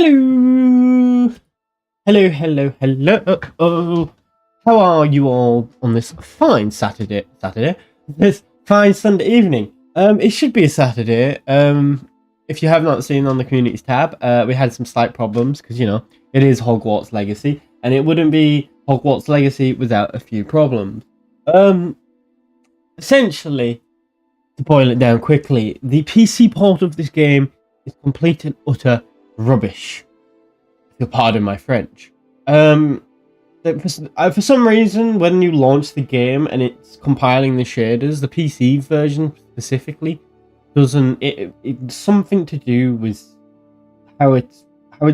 Hello! Hello. How are you all on this fine Saturday? This fine Sunday evening. It should be a Saturday. If you have not seen on the communities tab, we had some slight problems because, you know, it is Hogwarts Legacy, and it wouldn't be Hogwarts Legacy without a few problems. Essentially, to boil it down quickly, the PC port of this game is complete and utter rubbish. If you'll pardon my French. For some reason, when you launch the game and it's compiling the shaders, the PC version specifically doesn't. It's something to do with how it's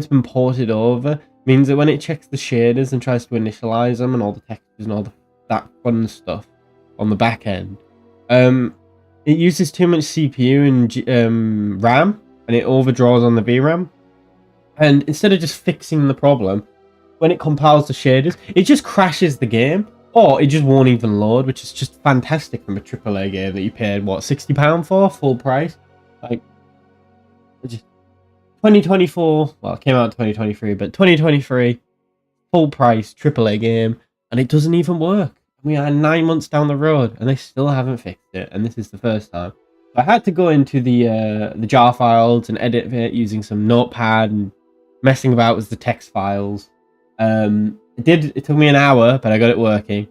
been ported over. Means that when it checks the shaders and tries to initialize them and all the textures and all that fun stuff on the back end, it uses too much CPU and RAM, and it overdraws on the VRAM. And instead of just fixing the problem, when it compiles the shaders, it just crashes the game, or it just won't even load, which is just fantastic from a AAA game that you paid, what, £60 for, full price? Like, just 2024, well, it came out in 2023, but 2023, full price AAA game, and it doesn't even work. We are 9 months down the road, and they still haven't fixed it, and this is the first time. I had to go into the jar files and edit it using some notepad and messing about with the text files. It took me an hour, but I got it working,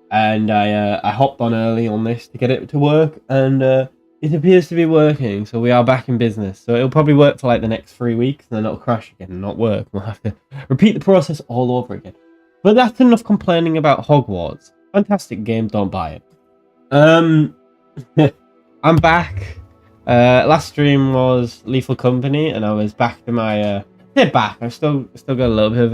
and I hopped on early on this to get it to work, and it appears to be working. So we are back in business. So it'll probably work for like the next 3 weeks, and then it'll crash again and not work. We'll have to repeat the process all over again. But that's enough complaining about Hogwarts. Fantastic game, don't buy it. I'm back. Last stream was Lethal Company, and I was back to my back. I've still got a little bit of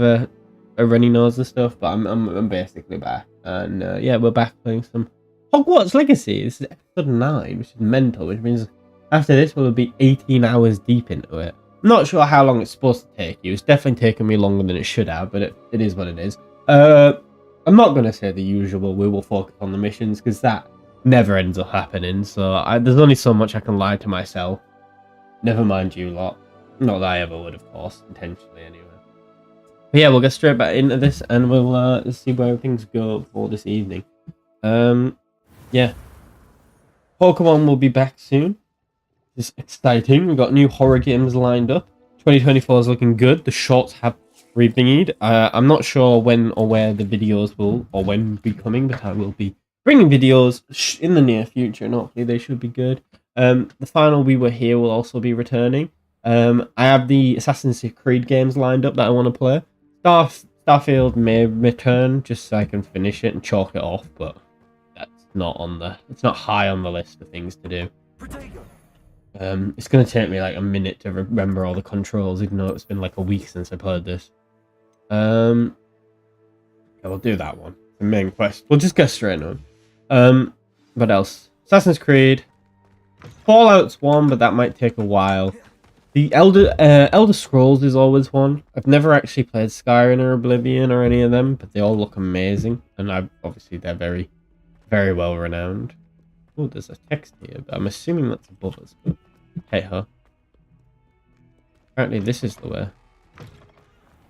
a runny nose and stuff, but I'm basically back. And yeah, we're back playing some Hogwarts Legacy. This is episode 9, which is mental, which means after this we'll be 18 hours deep into it. I'm not sure how long it's supposed to take you. It's definitely taken me longer than it should have, but it is what it is. I'm not going to say the usual, we will focus on the missions, because that never ends up happening. So there's only so much I can lie to myself. Never mind you lot. Not that I ever would, of course, intentionally anyway. But yeah, we'll get straight back into this, and we'll see where things go for this evening. Yeah. Pokemon will be back soon. It's exciting. We've got new horror games lined up. 2024 is looking good. The shorts have re-thingied. I'm not sure when or where the videos will or when be coming, but I will be bringing videos in the near future, and hopefully they should be good. The final We Were Here will also be returning. I have the Assassin's Creed games lined up that I want to play. Starfield may return just so I can finish it and chalk it off, but that's not it's not high on the list of things to do. It's gonna take me like a minute to remember all the controls, even though it's been like a week since I played this. Yeah, we'll do that one. The main quest. We'll just go straight on. What else? Assassin's Creed. Fallout's one, but that might take a while. The Elder Scrolls is always one. I've never actually played Skyrim or Oblivion or any of them, but they all look amazing, and obviously they're very, very well renowned. Oh, there's a text here, but I'm assuming that's above us. But hey ho. Apparently this is the way.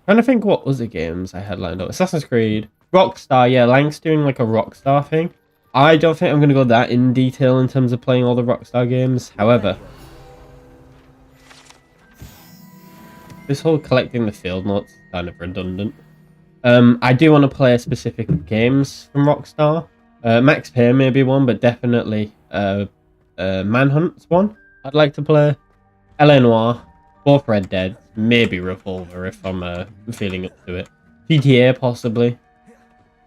Trying to think what other games I had lined up. Assassin's Creed, Rockstar. Yeah, Lank's doing like a Rockstar thing. I don't think I'm going to go that in detail in terms of playing all the Rockstar games. However, this whole collecting the field notes is kind of redundant. I do want to play specific games from Rockstar. Max Payne may be one, but definitely Manhunt's one I'd like to play. LA Noire, both Red Dead, maybe Revolver if I'm feeling up to it. GTA possibly.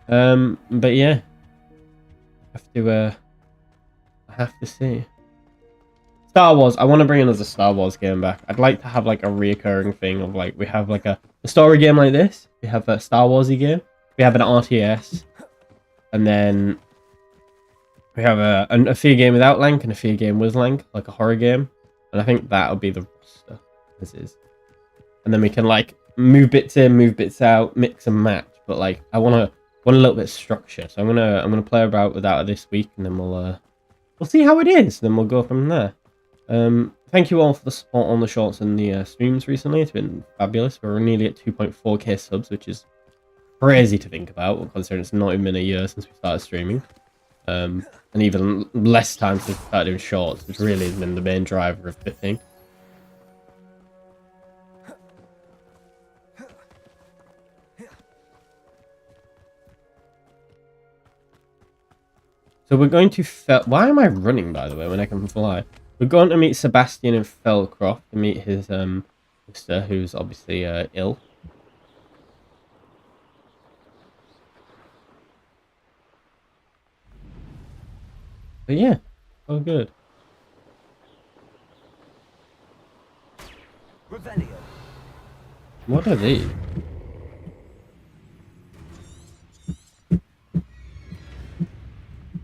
But yeah, I have to see. Star Wars. I want to bring another Star Wars game back. I'd like to have like a reoccurring thing of like we have like a story game like this. We have a Star Warsy game. We have an RTS, and then we have a fear game without Lank and a fear game with Lank, like a horror game. And I think that'll be the roster. This is, and then we can like move bits in, move bits out, mix and match. But like I want a little bit of structure. So I'm gonna play about with that this week, and then we'll see how it is. Then we'll go from there. Thank you all for the support on the shorts and the streams recently. It's been fabulous. We're nearly at 2.4k subs, which is crazy to think about, considering it's not even been a year since we started streaming. And even less time since we started doing shorts, which really has been the main driver of the thing. So we're going to why am I running, by the way, when I can fly? We're going to meet Sebastian in Fellcroft to meet his sister, who's obviously ill. But yeah, oh good. What are these?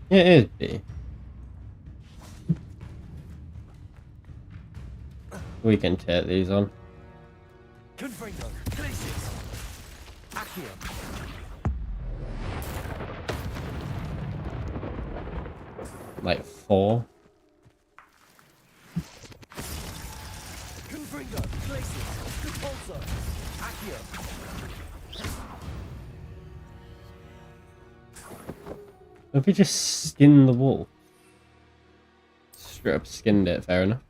Yeah, it is B. We can take these on. Like 4. If we just skin the wolf. Straight up skinned it, fair enough.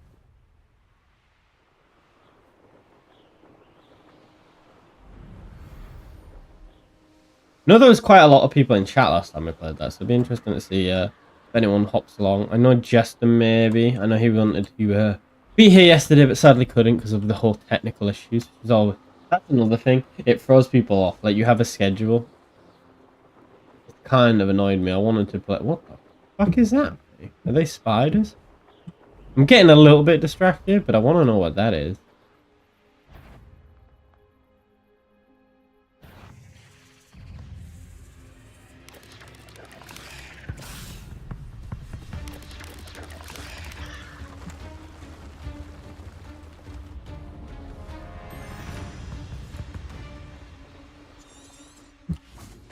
I know there was quite a lot of people in chat last time we played that, so it'd be interesting to see if anyone hops along. I know Jester maybe. I know he wanted to be here yesterday, but sadly couldn't because of the whole technical issues. That's another thing. It throws people off. Like, you have a schedule. It kind of annoyed me. I wanted to play. What the fuck is that? Are they spiders? I'm getting a little bit distracted, but I want to know what that is.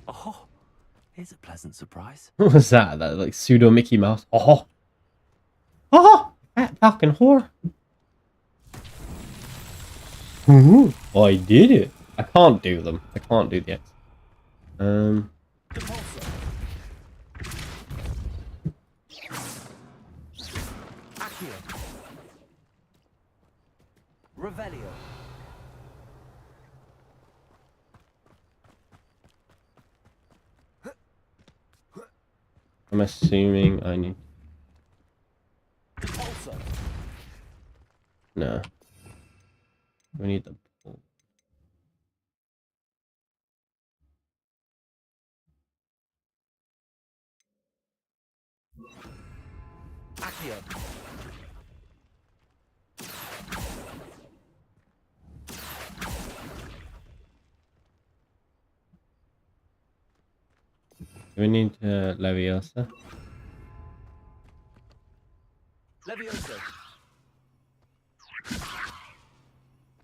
Oh, here's a pleasant surprise. What was that? That like pseudo Mickey Mouse. Oh, oh, that fucking whore. Ooh, I did it. I can't do them. I can't do the X. Revelio. I'm assuming I need. No. We need the. We need Leviosa. Leviosa.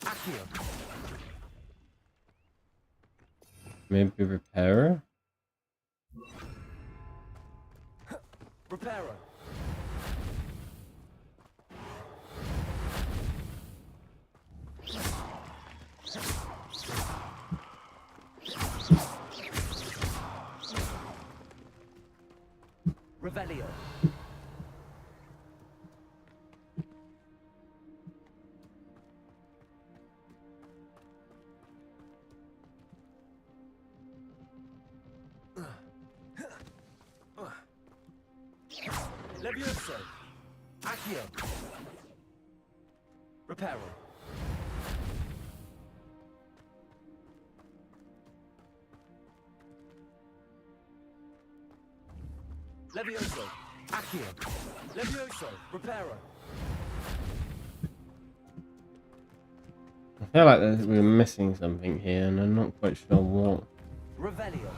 Accio. Maybe Repairer? Repairer. Revelio. Levioso. Accio. Repairer. Levioso. Accio. Levioso. Repairer. I feel like we're missing something here, and I'm not quite sure what. Revelio.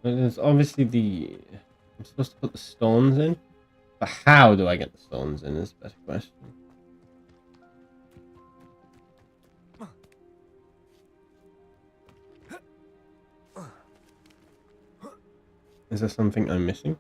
There's obviously the. I'm supposed to put the stones in, but how do I get the stones in is a better question. Is there something I'm missing?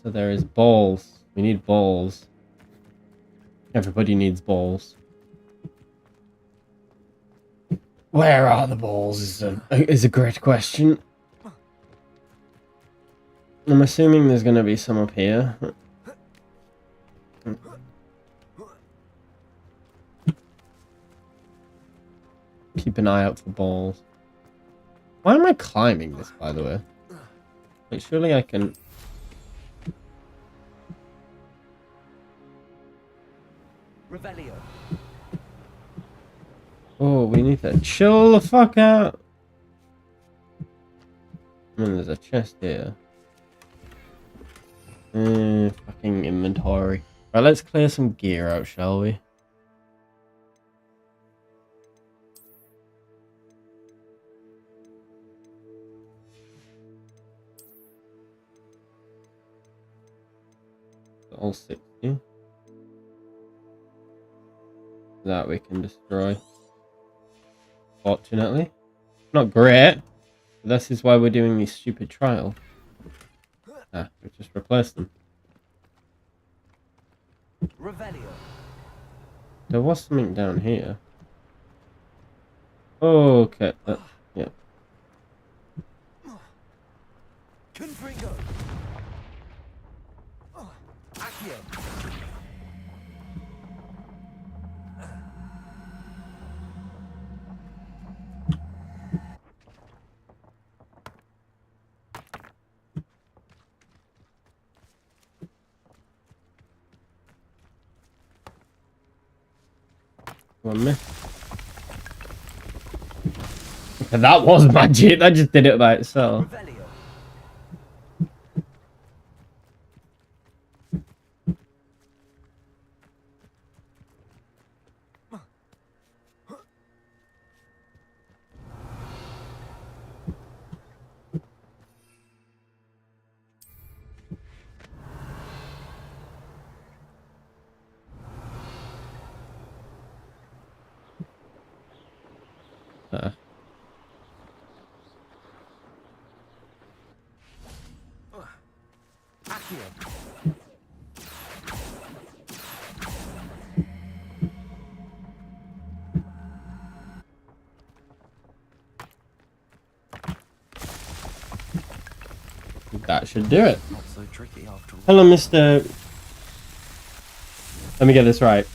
So there is balls. We need balls. Everybody needs balls. Where are the balls is a great question. I'm assuming there's going to be some up here. Keep an eye out for balls. Why am I climbing this, by the way? Like, surely I can... Revelio. Oh, we need to chill the fuck out. There's a chest here. Fucking inventory. Right, let's clear some gear out, shall we? All 60. That we can destroy. Fortunately. Not great. But this is why we're doing these stupid trials. Ah, we just replaced them. Revelio. There was something down here. Okay. Yeah. Confringo. Accio. One minute. Okay, that was magic. That just did it by itself. Revelio. That should do it. Not so tricky after all. Hello, Mr. Let me get this right.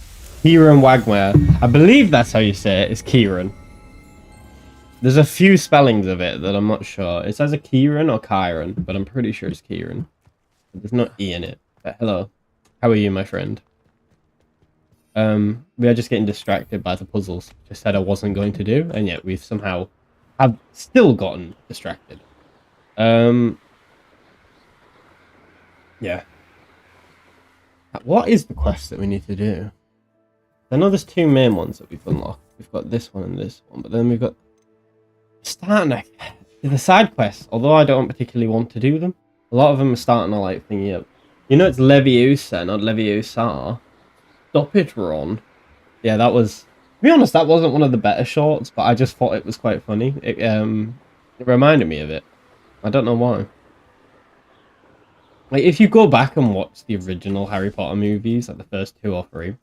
Kieran Wagmare. I believe that's how you say it. It's Kieran. There's a few spellings of it that I'm not sure. It says a Kieran or Kyron, but I'm pretty sure it's Kieran. There's no E in it. But hello. How are you, my friend? We are just getting distracted by the puzzles. Just said I wasn't going to do, and yet we've somehow have still gotten distracted. Yeah. What is the quest that we need to do? I know there's two main ones that we've unlocked. We've got this one and this one, but then we've got starting to the side quests. Although I don't particularly want to do them, a lot of them are starting to like thingy up. You know, it's Leviosa, not Leviosa. Stop it, Ron. Yeah, that was. To be honest, that wasn't one of the better shorts, but I just thought it was quite funny. It reminded me of it. I don't know why. Like, if you go back and watch the original Harry Potter movies, like the first 2 or 3,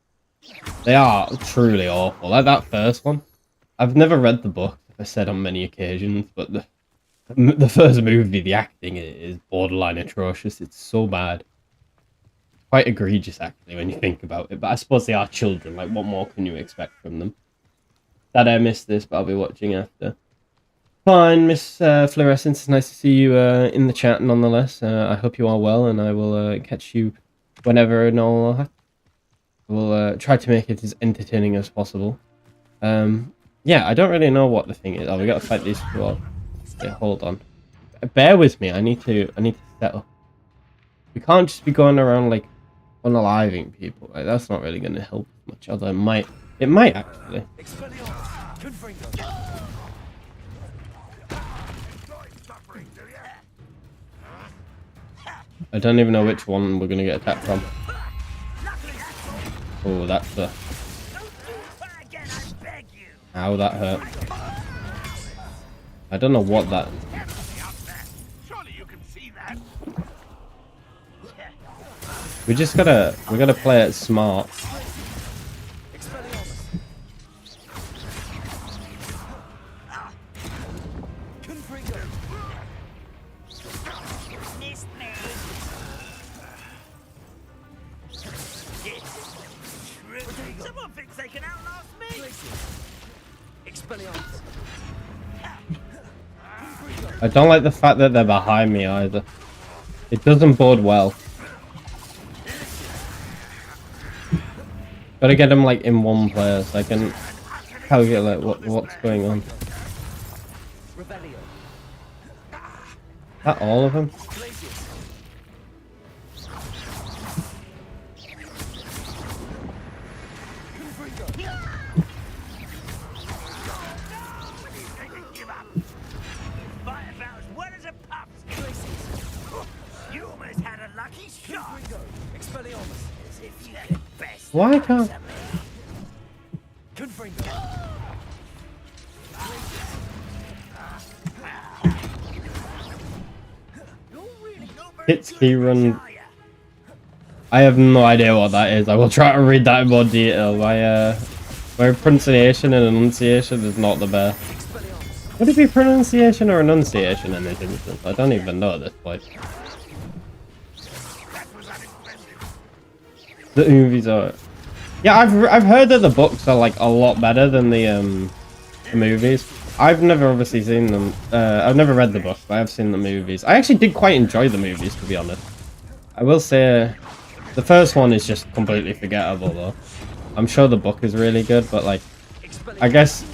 they are truly awful. Like that first one. I've never read the book, as I said on many occasions, but the first movie, the acting is borderline atrocious. It's so bad. Quite egregious, actually, when you think about it. But I suppose they are children. Like, what more can you expect from them? Dad, I missed this, but I'll be watching after. Fine, Miss Fluorescence. It's nice to see you in the chat, nonetheless. I hope you are well, and I will catch you whenever and all. We'll try to make it as entertaining as possible. Yeah, I don't really know what the thing is. Oh, we gotta fight these two up. Okay, hold on. Bear with me. I need to set up. We can't just be going around like unaliving people. Right? That's not really gonna help much. Although it might. It might actually. I don't even know which one we're gonna get attacked from. Oh, that's the. Ow, that hurt. I don't know what that. We gotta play it smart. I don't like the fact that they're behind me either. It doesn't bode well. Gotta get them like in one player so I can calculate what's going on. Is that all of them? Why can't... Hits key run. I have no idea what that is. I will try to read that in more detail. My pronunciation and enunciation is not the best. Would it be pronunciation or enunciation in this instance? I don't even know at this point. The movies are... Yeah, I've heard that the books are like a lot better than the movies. I've never obviously seen them. I've never read the book, but I've seen the movies. I actually did quite enjoy the movies, to be honest. I will say the first one is just completely forgettable, though. I'm sure the book is really good, but like, I guess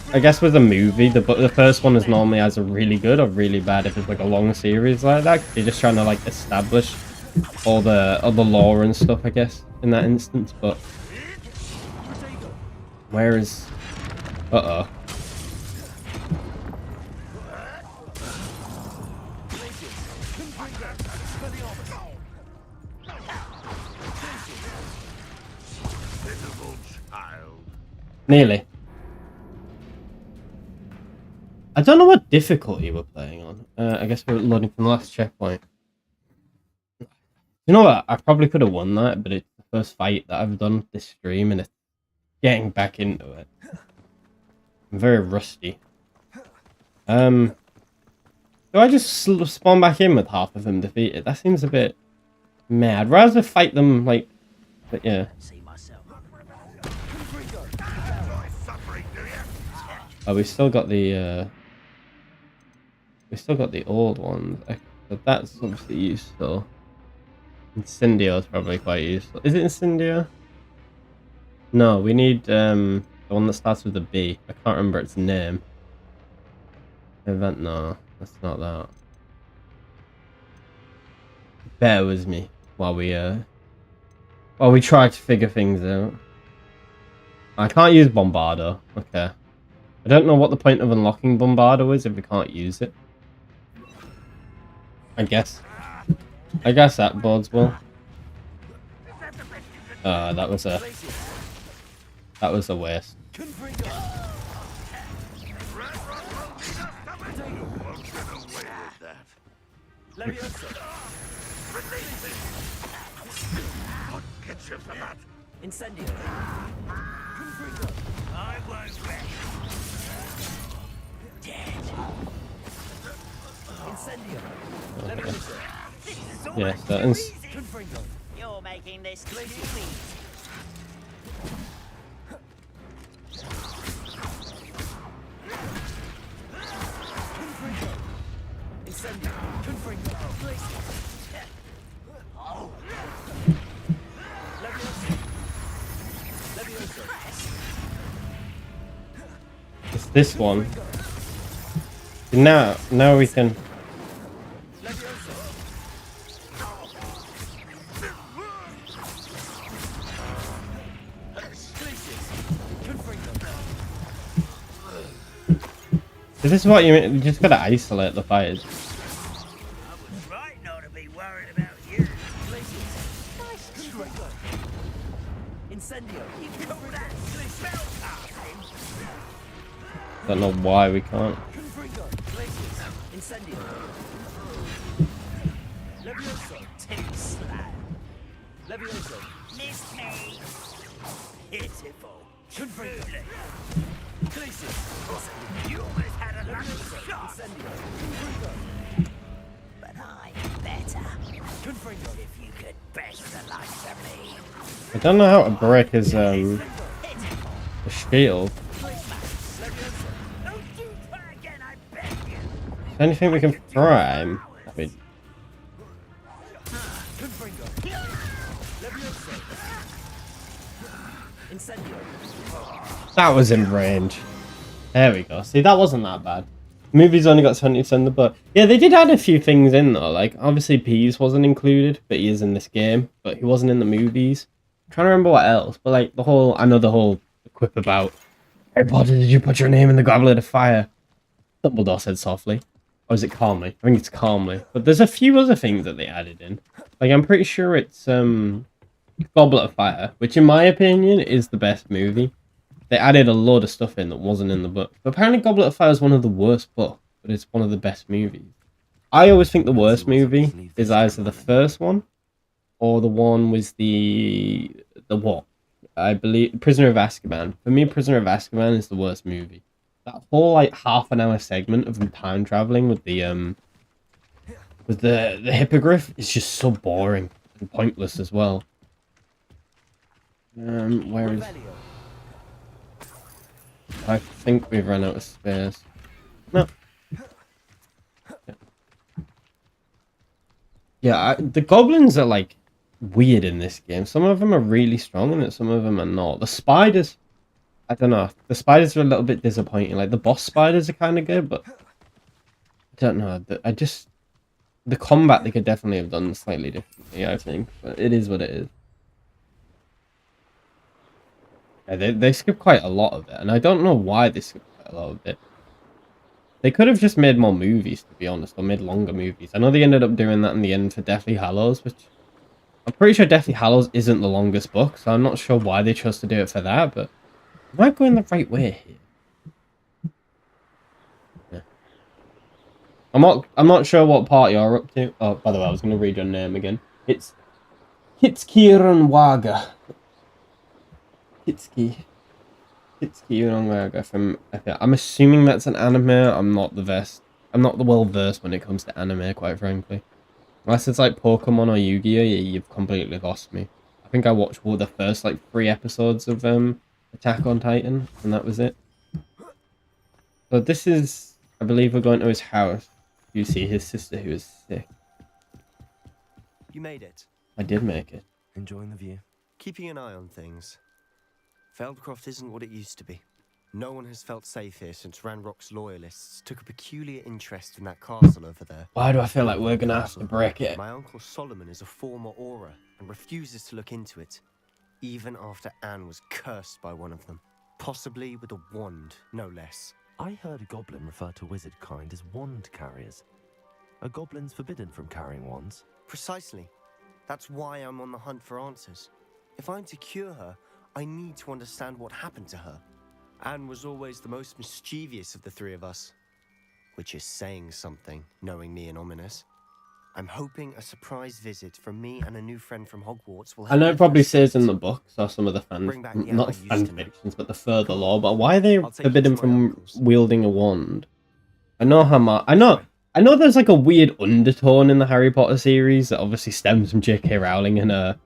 with a movie, the first one is normally either really good or really bad if it's like a long series like that. You're just trying to like establish all the lore and stuff, I guess, in that instance. But where is... Uh-oh. Nearly. I don't know what difficulty we're playing on. I guess we're loading from the last checkpoint. You know what? I probably could have won that, but it's the first fight that I've done this stream, and it's getting back into it. I'm very rusty. Do I just spawn back in with half of them defeated? That seems a bit mad. I'd rather fight them like... But yeah. Oh, we still got the old ones. But that's obviously useful. Incendio is probably quite useful. Is it Incendio? No, we need the one that starts with a B. I can't remember its name. Event? No, that's not that. Bear with me while we try to figure things out. I can't use Bombardo. Okay. I don't know what the point of unlocking Bombardo is if we can't use it. I guess that bodes well. That was a waste. Incendio. I won't rest. Dead. Incendio. Okay. Yeah, that is. You're making this too easy. Incendio. Confringo. Oh. this one. Now we can. So this is what you mean. You just gotta isolate the fires. I was right not to be worried about you. Nice trigger. Incendio. You could actually spell casting. Don't know why we can't. Incendio. Levioso. Tip slap. Levioso. Missed me. Pitiful. Truly. You almost had a lucky shot. But I'm better. If you could best the likes of me. I don't know how to break his shield. Don't you try again, I beg you. Anything we can try? Wait. That was in range. There we go. See, that wasn't that bad. The movie's only got 70%, but yeah, they did add a few things in though. Like obviously Peas wasn't included, but he is in this game, but he wasn't in the movies. I'm trying to remember what else, but like the whole quip about Harry Potter, did you put your name in the goblet of fire? Dumbledore said softly. Or is it calmly? I think it's calmly. But there's a few other things that they added in. Like I'm pretty sure it's Goblet of Fire, which in my opinion is the best movie. They added a load of stuff in that wasn't in the book. But apparently Goblet of Fire is one of the worst books, but it's one of the best movies. I always think the worst movie is either the first one or the one with the what? I believe Prisoner of Azkaban. For me, Prisoner of Azkaban is the worst movie. That whole like half-an-hour segment of them time traveling with the hippogriff is just so boring and pointless as well. Where is? I think we've run out of space. No. Yeah, the goblins are like weird in this game. Some of them are really strong and some of them are not. The spiders, I don't know. The spiders are a little bit disappointing. Like the boss spiders are kind of good, but I don't know. The combat they could definitely have done slightly differently, I think. But it is what it is. Yeah, they skip quite a lot of it, and I don't know why they skip quite a lot of it. They could have just made more movies, to be honest, or made longer movies. I know they ended up doing that in the end for Deathly Hallows, which I'm pretty sure Deathly Hallows isn't the longest book, so I'm not sure why they chose to do it for that, but am I going the right way here? Yeah. I'm not sure what part you're up to. Oh, by the way, I was going to read your name again. It's Hitskiran Waga. Hitsuki Uranwaga from. I'm assuming that's an anime. I'm not the well versed when it comes to anime, quite frankly. Unless it's like Pokemon or Yu-Gi-Oh, you've completely lost me. I think I watched all the first like 3 episodes of Attack on Titan, and that was it. So this is, I believe, we're going to his house. You see his sister who is sick. You made it. I did make it. Enjoying the view? Keeping an eye on things. Feldcroft isn't what it used to be. No one has felt safe here since Ranrock's loyalists took a peculiar interest in that castle over there. Why do I feel like we're going to have to break it? My uncle Solomon is a former Auror and refuses to look into it, even after Anne was cursed by one of them. Possibly with a wand, no less. I heard a goblin refer to wizard kind as wand carriers. Are goblins forbidden from carrying wands? Precisely. That's why I'm on the hunt for answers. If I'm to cure her, I need to understand what happened to her. Anne was always the most mischievous of the 3 of us. Which is saying something, knowing me and Ominous. I'm hoping a surprise visit from me and a new friend from Hogwarts will help. I know it probably says in the books or some of the fan, the not fan fictions, but the further lore, but why are they forbidden from wielding a wand? I know there's like a weird undertone in the Harry Potter series that obviously stems from J.K. Rowling and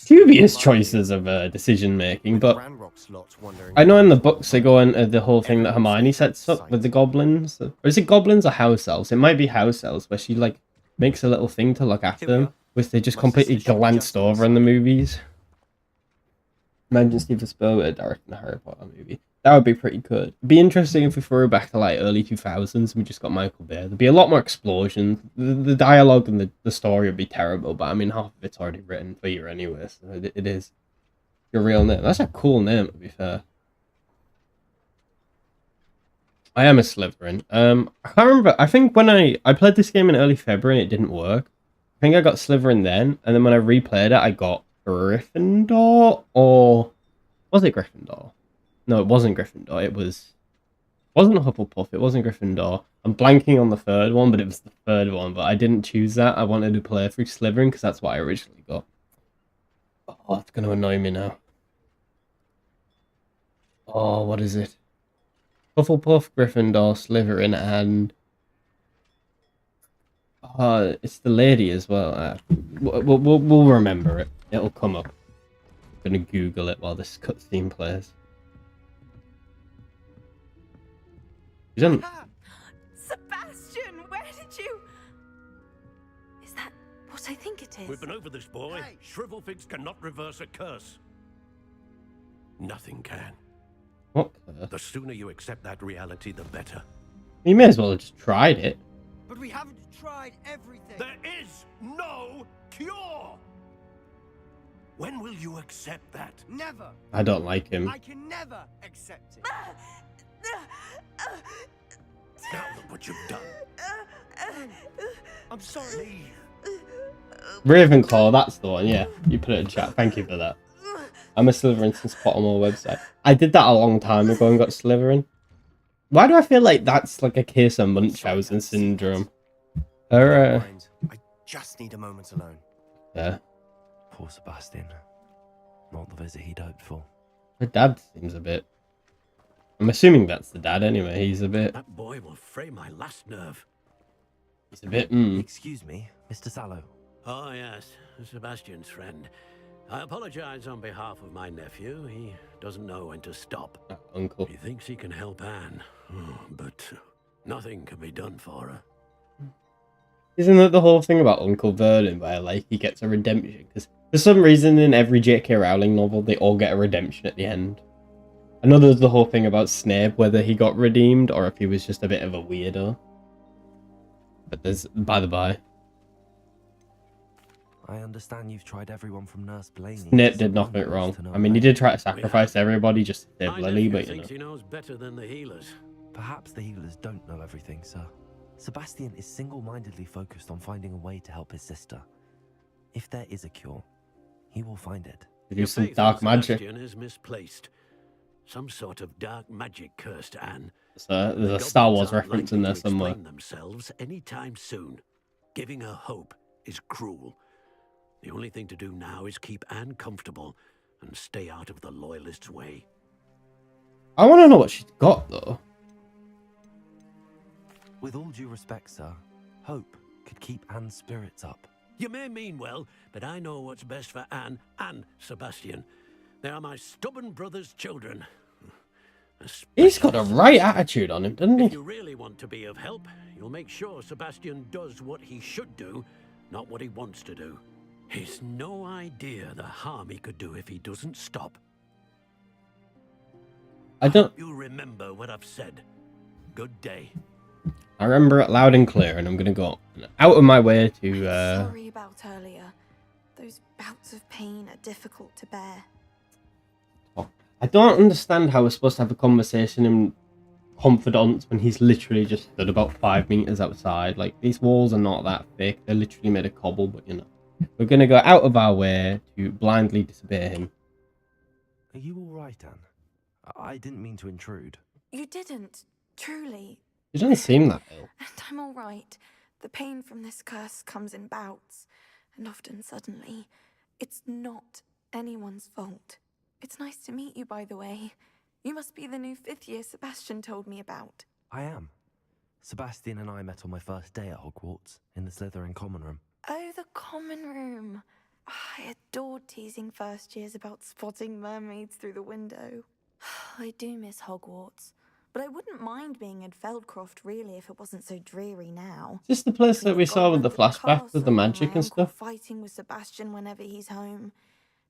dubious choices of decision making, but I know in the books they go into the whole thing that Hermione sets up with the goblins. Or is it goblins or house elves? It might be house elves, where she like makes a little thing to look after them, which they just completely glanced over in the movies. Imagine Steven Spielberg directing a Harry Potter movie. That would be pretty good. It'd be interesting if we threw it back to like early 2000s and we just got Michael Bay. There'd be a lot more explosions. The dialogue and the story would be terrible, but I mean, half of it's already written for you anyway, so it is your real name. That's a cool name, to be fair. I am a Slytherin. I can't remember. I think when I played this game in early February and it didn't work. I think I got Slytherin then, and then when I replayed it, I got Gryffindor, or was it Gryffindor? No, it wasn't Gryffindor. Wasn't Hufflepuff. It wasn't Gryffindor. I'm blanking on the third one, but it was the third one. But I didn't choose that. I wanted to play through Slytherin because that's what I originally got. Oh, that's going to annoy me now. Oh, what is it? Hufflepuff, Gryffindor, Slytherin, and it's the lady as well. We'll remember it. It'll come up. I'm gonna Google it while this cutscene plays. Sebastian, where did you? Is that what I think it is? We've been over this, boy. Hey. Shrivelfigs cannot reverse a curse. Nothing can. What? The sooner you accept that reality, the better. You may as well have just tried it. But we haven't tried everything. There is no cure! When will you accept that? Never. I don't like him. I can never accept it. Now look what you've done. I'm sorry. Ravenclaw, that's the one. Yeah, you put it in chat. Thank you for that. I'm a Slytherin since Pottermore website. I did that a long time ago and got Slytherin. Why do I feel like that's like a case of Munchausen syndrome? I just need a moment alone. Yeah. Poor Sebastian. Not the visit he'd hoped for. Her dad seems a bit... I'm assuming that's the dad anyway. He's a bit... That boy will fray my last nerve. He's a bit... Excuse me, Mr. Sallow. Oh, yes, Sebastian's friend. I apologize on behalf of my nephew. He doesn't know when to stop. Uncle. He thinks he can help Anne, but nothing can be done for her. Isn't that the whole thing about Uncle Vernon, where like he gets a redemption? Because for some reason in every J.K. Rowling novel, they all get a redemption at the end. I know there's the whole thing about Snape, whether he got redeemed or if he was just a bit of a weirdo. But there's, by the by. I understand you've tried everyone from Nurse Blaney. Snape did nothing wrong. I mean, he did try to sacrifice everybody just to save My Lily, nephew but you know. thinks he knows better than the healers. Perhaps the healers don't know everything, sir. Sebastian is single-mindedly focused on finding a way to help his sister. If there is a cure, he will find it. To do Your some faith dark in magic. Sebastian is misplaced. Some sort of dark magic cursed Anne. So there's a The Star Wars goblins aren't reference in likely there to somewhere. explain themselves anytime soon. Giving her hope is cruel. The only thing to do now is keep Anne comfortable and stay out of the Loyalists' way. I want to know what she's got, though. With all due respect, sir, hope could keep Anne's spirits up. You may mean well, but I know what's best for Anne and Sebastian. They are my stubborn brother's children. He's got a right attitude on him, doesn't If he? you really want to be of help, you'll make sure Sebastian does what he should do, not what he wants to do. He's no idea the harm he could do if he doesn't stop. I don't... You'll remember what I've said. Good day. I remember it loud and clear, and I'm going to go out of my way to... Sorry about earlier. Those bouts of pain are difficult to bear. I don't understand how we're supposed to have a conversation in confidence when he's literally just stood about 5 meters outside. Like, these walls are not that thick. They're literally made of cobble, but you know. We're going to go out of our way to blindly disobey him. Are you all right, Anne? I didn't mean to intrude. You didn't, truly. He doesn't seem that ill. And I'm all right. The pain from this curse comes in bouts, and often suddenly. It's not anyone's fault. It's nice to meet you, by the way. You must be the new 5th year Sebastian told me about. I am. Sebastian and I met on my first day at Hogwarts, in the Slytherin common room. Oh, the common room. I adored teasing first years about spotting mermaids through the window. I do miss Hogwarts, but I wouldn't mind being in Feldcroft really if it wasn't so dreary now. Is this the place that we saw with the flashbacks with the magic and stuff? Fighting with Sebastian whenever he's home.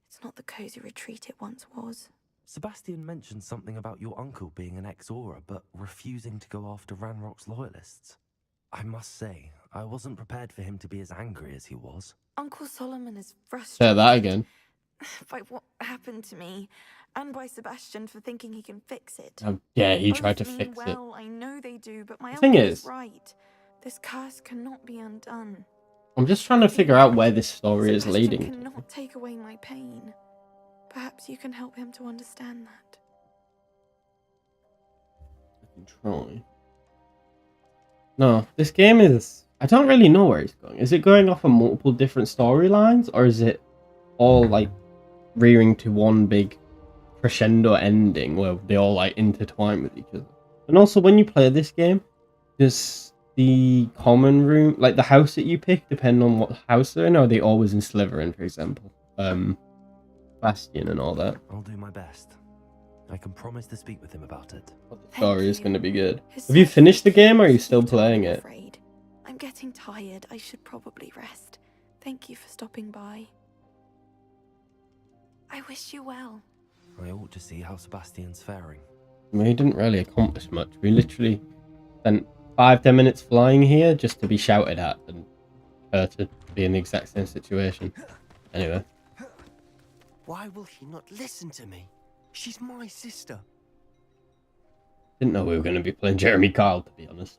It's not the cozy retreat it once was. Sebastian mentioned something about your uncle being an ex-Aura, but refusing to go after Ranrock's loyalists. I must say, I wasn't prepared for him to be as angry as he was. Uncle Solomon is Say frustrated that again. by what happened to me, and by Sebastian for thinking he can fix it. Yeah, he Both tried to mean fix it. well, I know they do, but my The thing uncle is, right. This curse cannot be undone. I'm just trying to figure out where this story is Sebastian leading to. cannot take away my pain. Perhaps you can help him to understand that. I can try. No, this game is... I don't really know where it's going. Is it going off of multiple different storylines, or is it all like rearing to one big crescendo ending where they all like intertwine with each other? And also, when you play this game, does the common room, like the house that you pick, depend on what house they're in, or are they always in Slytherin, for example? Bastion and all that. I'll do my best. I can promise to speak with him about it. The story is going to be good. His Have you finished the game, or are you seems still to be playing it? afraid. I'm getting tired. I should probably rest. Thank you for stopping by. I wish you well. I ought to see how Sebastian's faring. We didn't really accomplish much. We literally spent 5-10 minutes flying here just to be shouted at and her to be in the exact same situation. Anyway. Why will he not listen to me? She's my sister. Didn't know we were going to be playing Jeremy Kyle, to be honest.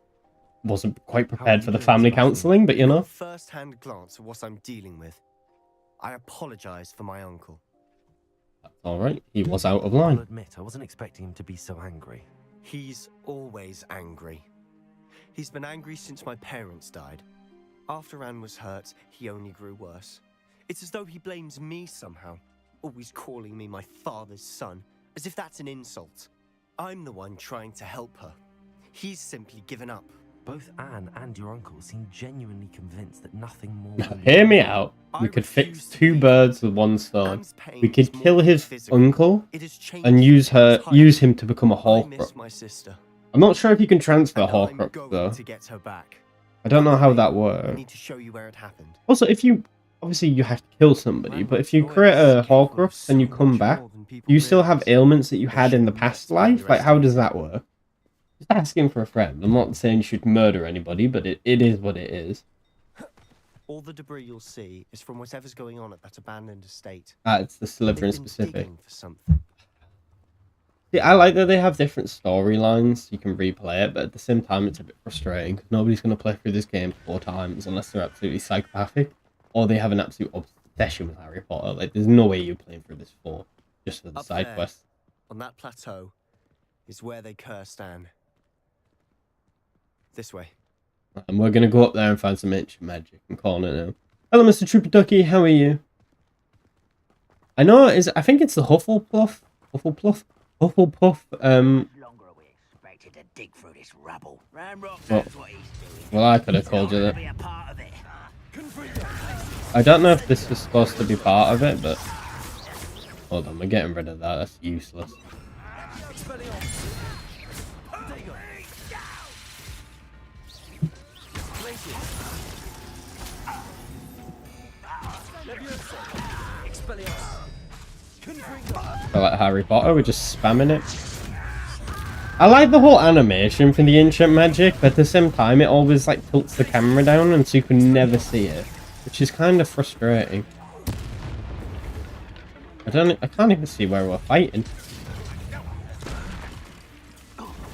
Wasn't quite How are prepared you for the doing, family Sebastian? counselling, but you know. First-hand glance at what I'm dealing with. I apologize for my uncle. That's alright. He was out of I'll line. admit, I wasn't expecting him to be so angry. He's always angry. He's been angry since my parents died. After Anne was hurt, he only grew worse. It's as though he blames me somehow, always calling me my father's son, as if that's an insult. I'm the one trying to help her. He's simply given up. Both Anne and your uncle seem genuinely convinced that nothing more will Hear me out. We could fix 2 birds with one stone. Anne's pain We could is more kill than his physical. uncle It has changed and use entirely. him to become a I miss Horcrux. my sister. I'm not sure if you can transfer And I'm Horcrux going though. to get her back. I don't know how that I works. need to show you where it happened. Also, if you obviously you have to kill somebody, but if you create a Horcrux and you come back, do you still have ailments that you had in the past life? Like, how does that work? Just asking for a friend. I'm not saying you should murder anybody, but it is what it is. All the debris you'll see is from whatever's going on at that abandoned estate. It's the They've Slytherin been specific. digging for something. See, I like that they have different storylines. You can replay it, but at the same time, it's a bit frustrating. 'Cause nobody's going to play through this game 4 times unless they're absolutely psychopathic or they have an absolute obsession with Harry Potter. Like, there's no way you're playing through this 4 just for the Up side there. quests. On that plateau is where they cursed Anne. This way. And we're going to go up there and find some ancient magic. I'm calling it now. Hello, Mr. Trooper Ducky. How are you? I know I think it's the Hufflepuff. Hufflepuff. Longer are we expected to dig through this rubble? Ranrock Well- knows what he's doing. Well, I could have told you that. Be a part of it. I don't know if this was supposed to be part of it, but... Hold on, we're getting rid of that. That's useless. I like Harry Potter, we're just spamming it. I like the whole animation for the ancient magic, but at the same time it always like tilts the camera down and so you can never see it, which is kind of frustrating. I can't even see where we're fighting.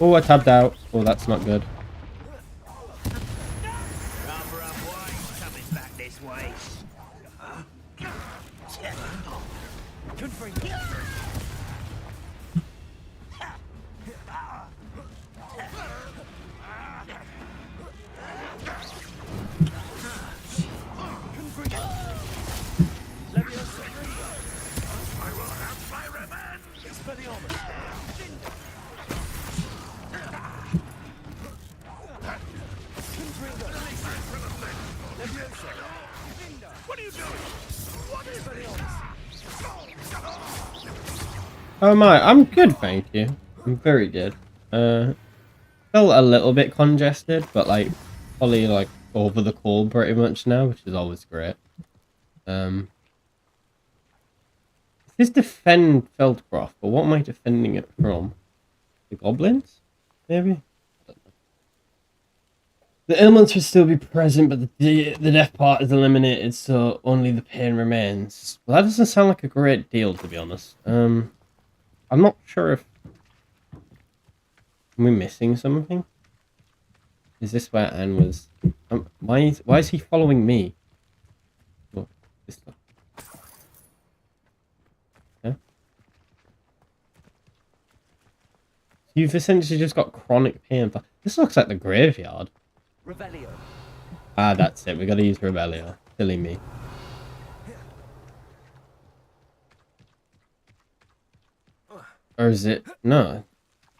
Oh, I tabbed out. Oh, that's not good. Rather unwise coming back this way. Oh my, I'm good, thank you. I'm very good. Felt a little bit congested, but like probably like over the cold pretty much now, which is always great. This defend Feldcroft, but what am I defending it from? The goblins? Maybe? I don't know. The elements will still be present, but the death part is eliminated, so only the pain remains. Well, that doesn't sound like a great deal, to be honest. I'm not sure if... Am we missing something? Is this where Anne was... why is he following me? Oh, this stuff. You've essentially just got chronic pain. This looks like the graveyard. Revelio. Ah, that's it. We gotta use Revelio. Silly me. Or is it? No.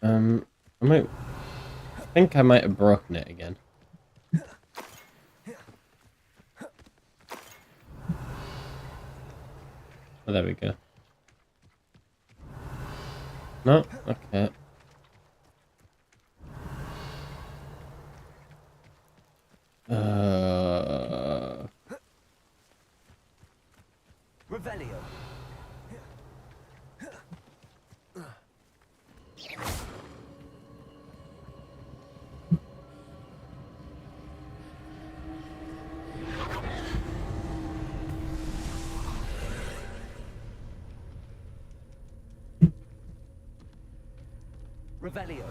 I think I might have broken it again. Oh, there we go. No? Okay. Revelio. Revelio.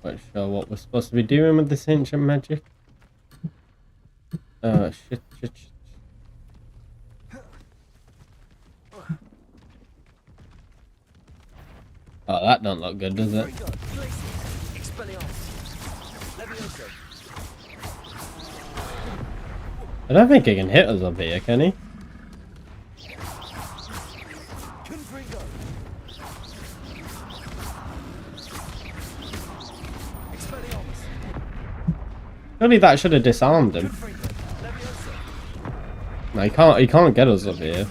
Quite sure what we're supposed to be doing with this ancient magic. Shit. Oh, that don't look good, does it? I don't think he can hit us up here, can he? Surely that should have disarmed him. No, he can't get us up here.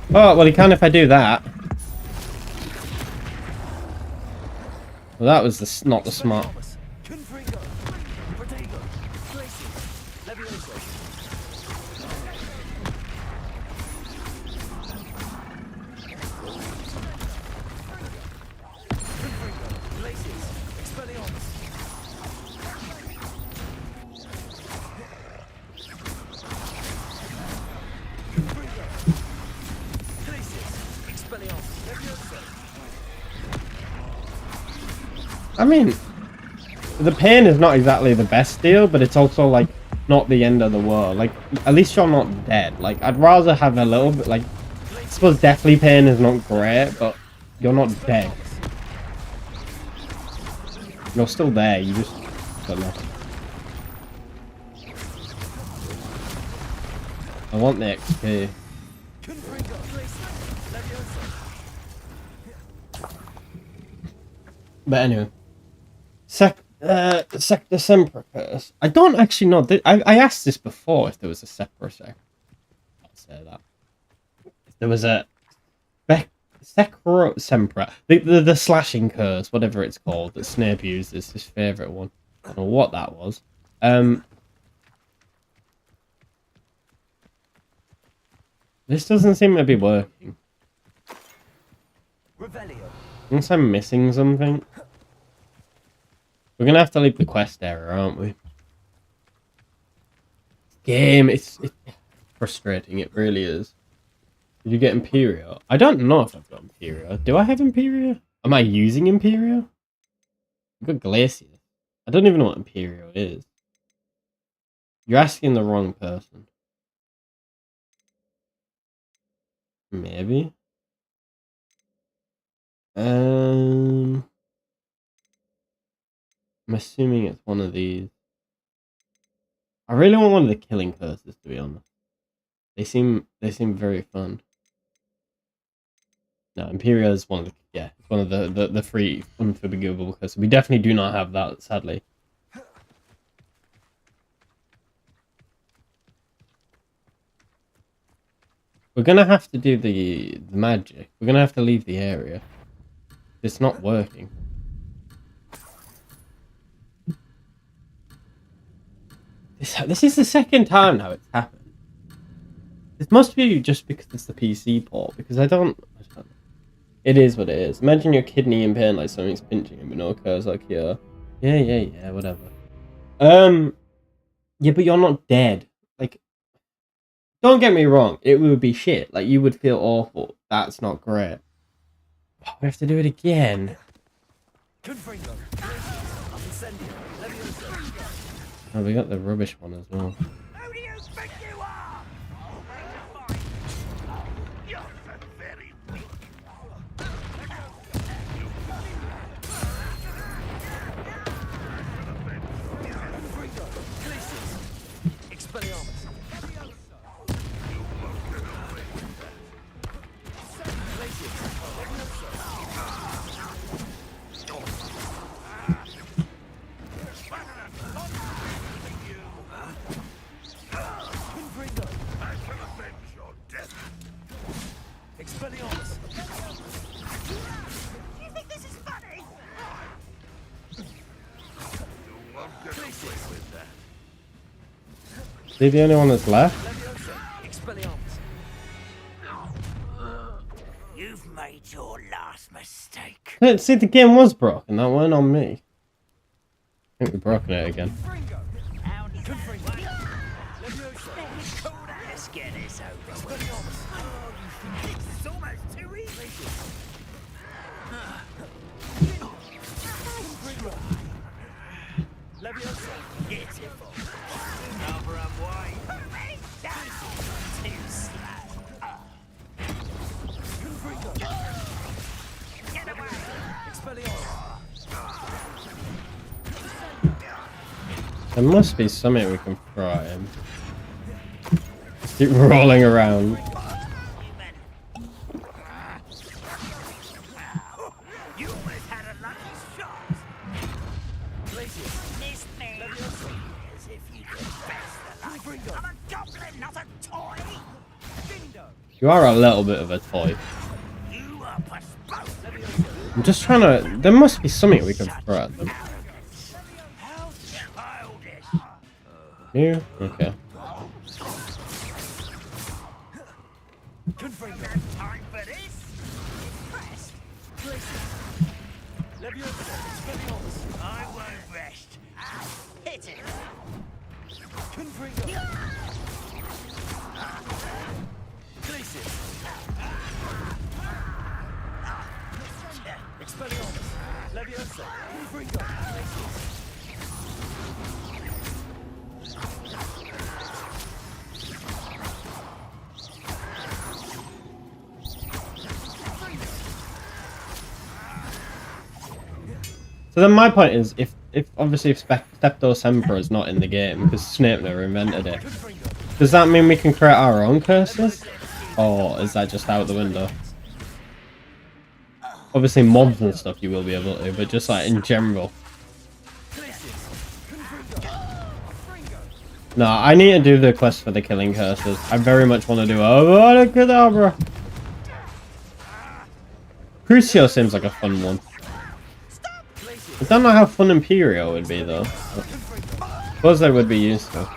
Oh, well, he can if I do that. Well, that was not the smart. I mean, the pain is not exactly the best deal, but it's also, like, not the end of the world. Like, at least you're not dead. Like, I'd rather have a little bit, like, I suppose deathly pain is not great, but you're not dead. You're still there, you just don't know. I want the XP. But anyway. Sector Sempra curse. I don't actually know. I asked this before if there was a separate sector. I'll say that. If there was a Secro Sempra. The slashing curse, whatever it's called, that Snape uses, his favourite one. I don't know what that was. This doesn't seem to be working. Unless I'm missing something. We're gonna have to leave the quest area, aren't we? Game, it's frustrating, it really is. Did you get Imperio? I don't know if I've got Imperio. Do I have Imperio? Am I using Imperio? I've got Glacier. I don't even know what Imperio is. You're asking the wrong person. Maybe. I'm assuming it's one of these. I really want one of the killing curses, to be honest. They seem very fun. No, Imperio is one of it's one of the free unforgivable curses. We definitely do not have that, sadly. We're gonna have to do the magic. We're gonna have to leave the area. It's not working. This is the second time now it's happened. It must be just because it's the PC port, because I don't know. It is what it is. Imagine your kidney in pain, like something's pinching it, but no occurs like here. Yeah, whatever. Yeah, but you're not dead. Like, don't get me wrong, it would be shit. Like, you would feel awful. That's not great. Oh, we have to do it again. Oh, we got the rubbish one as well. Who do you think you are? You're very weak. You think this is funny? Is he the only one that's left? You've made your last mistake. Let's see, the game was broken. That weren't on me. I think we've broken it again. Let's get this over with. This is almost too easy. Pitiful. Cover and wide. Too slow. Get away. There must be something we can throw at him. Just keep rolling around. You almost had a lucky shot. This thing as if you confess the light. I'm a goblin, not a toy. You are a little bit of a toy. You are postponed. I'm just trying to... There must be something we can throw at them. Childish. You? Okay. Time for this. Rest. I won't rest. Hit it. So then my point is, if obviously if Stepto Semper is not in the game, because Snape never invented it, does that mean we can create our own curses? Or is that just out the window? Obviously mobs and stuff you will be able to, but just like in general. No, I need to do the quest for the killing curses. I very much want to do Avada. Crucio seems like a fun one. I don't know how fun Imperial would be though. I suppose they would be useful.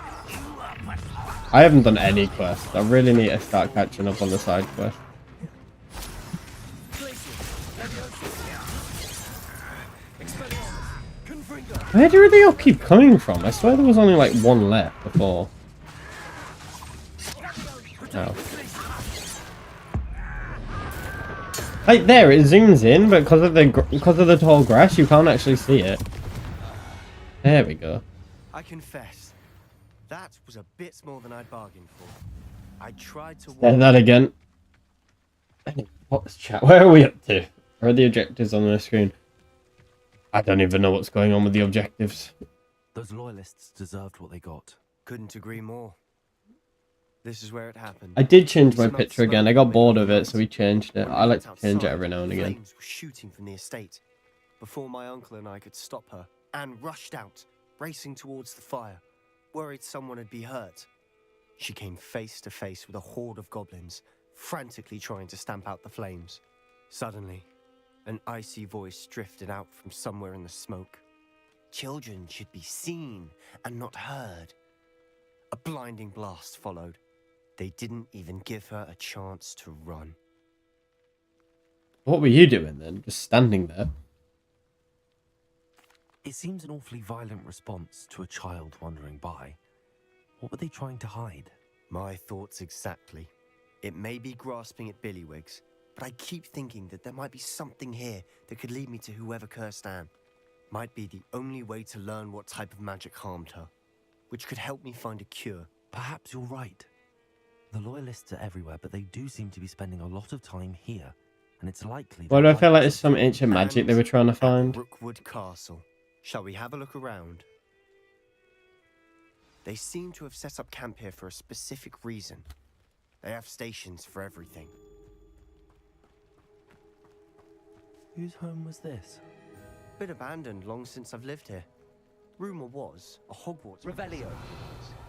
I haven't done any quests. I really need to start catching up on the side quest. Where do they all keep coming from? I swear there was only like one left before. Oh. Like there, it zooms in, but because of the tall grass, you can't actually see it. There we go. I confess, that was a bit more than I'd bargained for. I tried to... Say that again. What's chat? Where are we up to? Where are the objectives on the screen? I don't even know what's going on with the objectives. Those loyalists deserved what they got. Couldn't agree more. This is where it happened. I did change my picture again. I got bored of it, so we changed it. I like to change it every now and again. Flames were shooting from the estate. Before my uncle and I could stop her, Anne rushed out, racing towards the fire, worried someone had been hurt. She came face to face with a horde of goblins, frantically trying to stamp out the flames. Suddenly, an icy voice drifted out from somewhere in the smoke. Children should be seen and not heard. A blinding blast followed. They didn't even give her a chance to run. What were you doing then? Just standing there? It seems an awfully violent response to a child wandering by. What were they trying to hide? My thoughts exactly. It may be grasping at Billywigs, but I keep thinking that there might be something here that could lead me to whoever cursed Anne. Might be the only way to learn what type of magic harmed her, which could help me find a cure. Perhaps you're right. The Loyalists are everywhere, but they do seem to be spending a lot of time here, and it's likely... Why do I feel like it's some ancient magic they were trying to At find? Rookwood Castle. Shall we have a look around? They seem to have set up camp here for a specific reason. They have stations for everything. Whose home was this? Been abandoned long since I've lived here. Rumor was a Hogwarts Revelio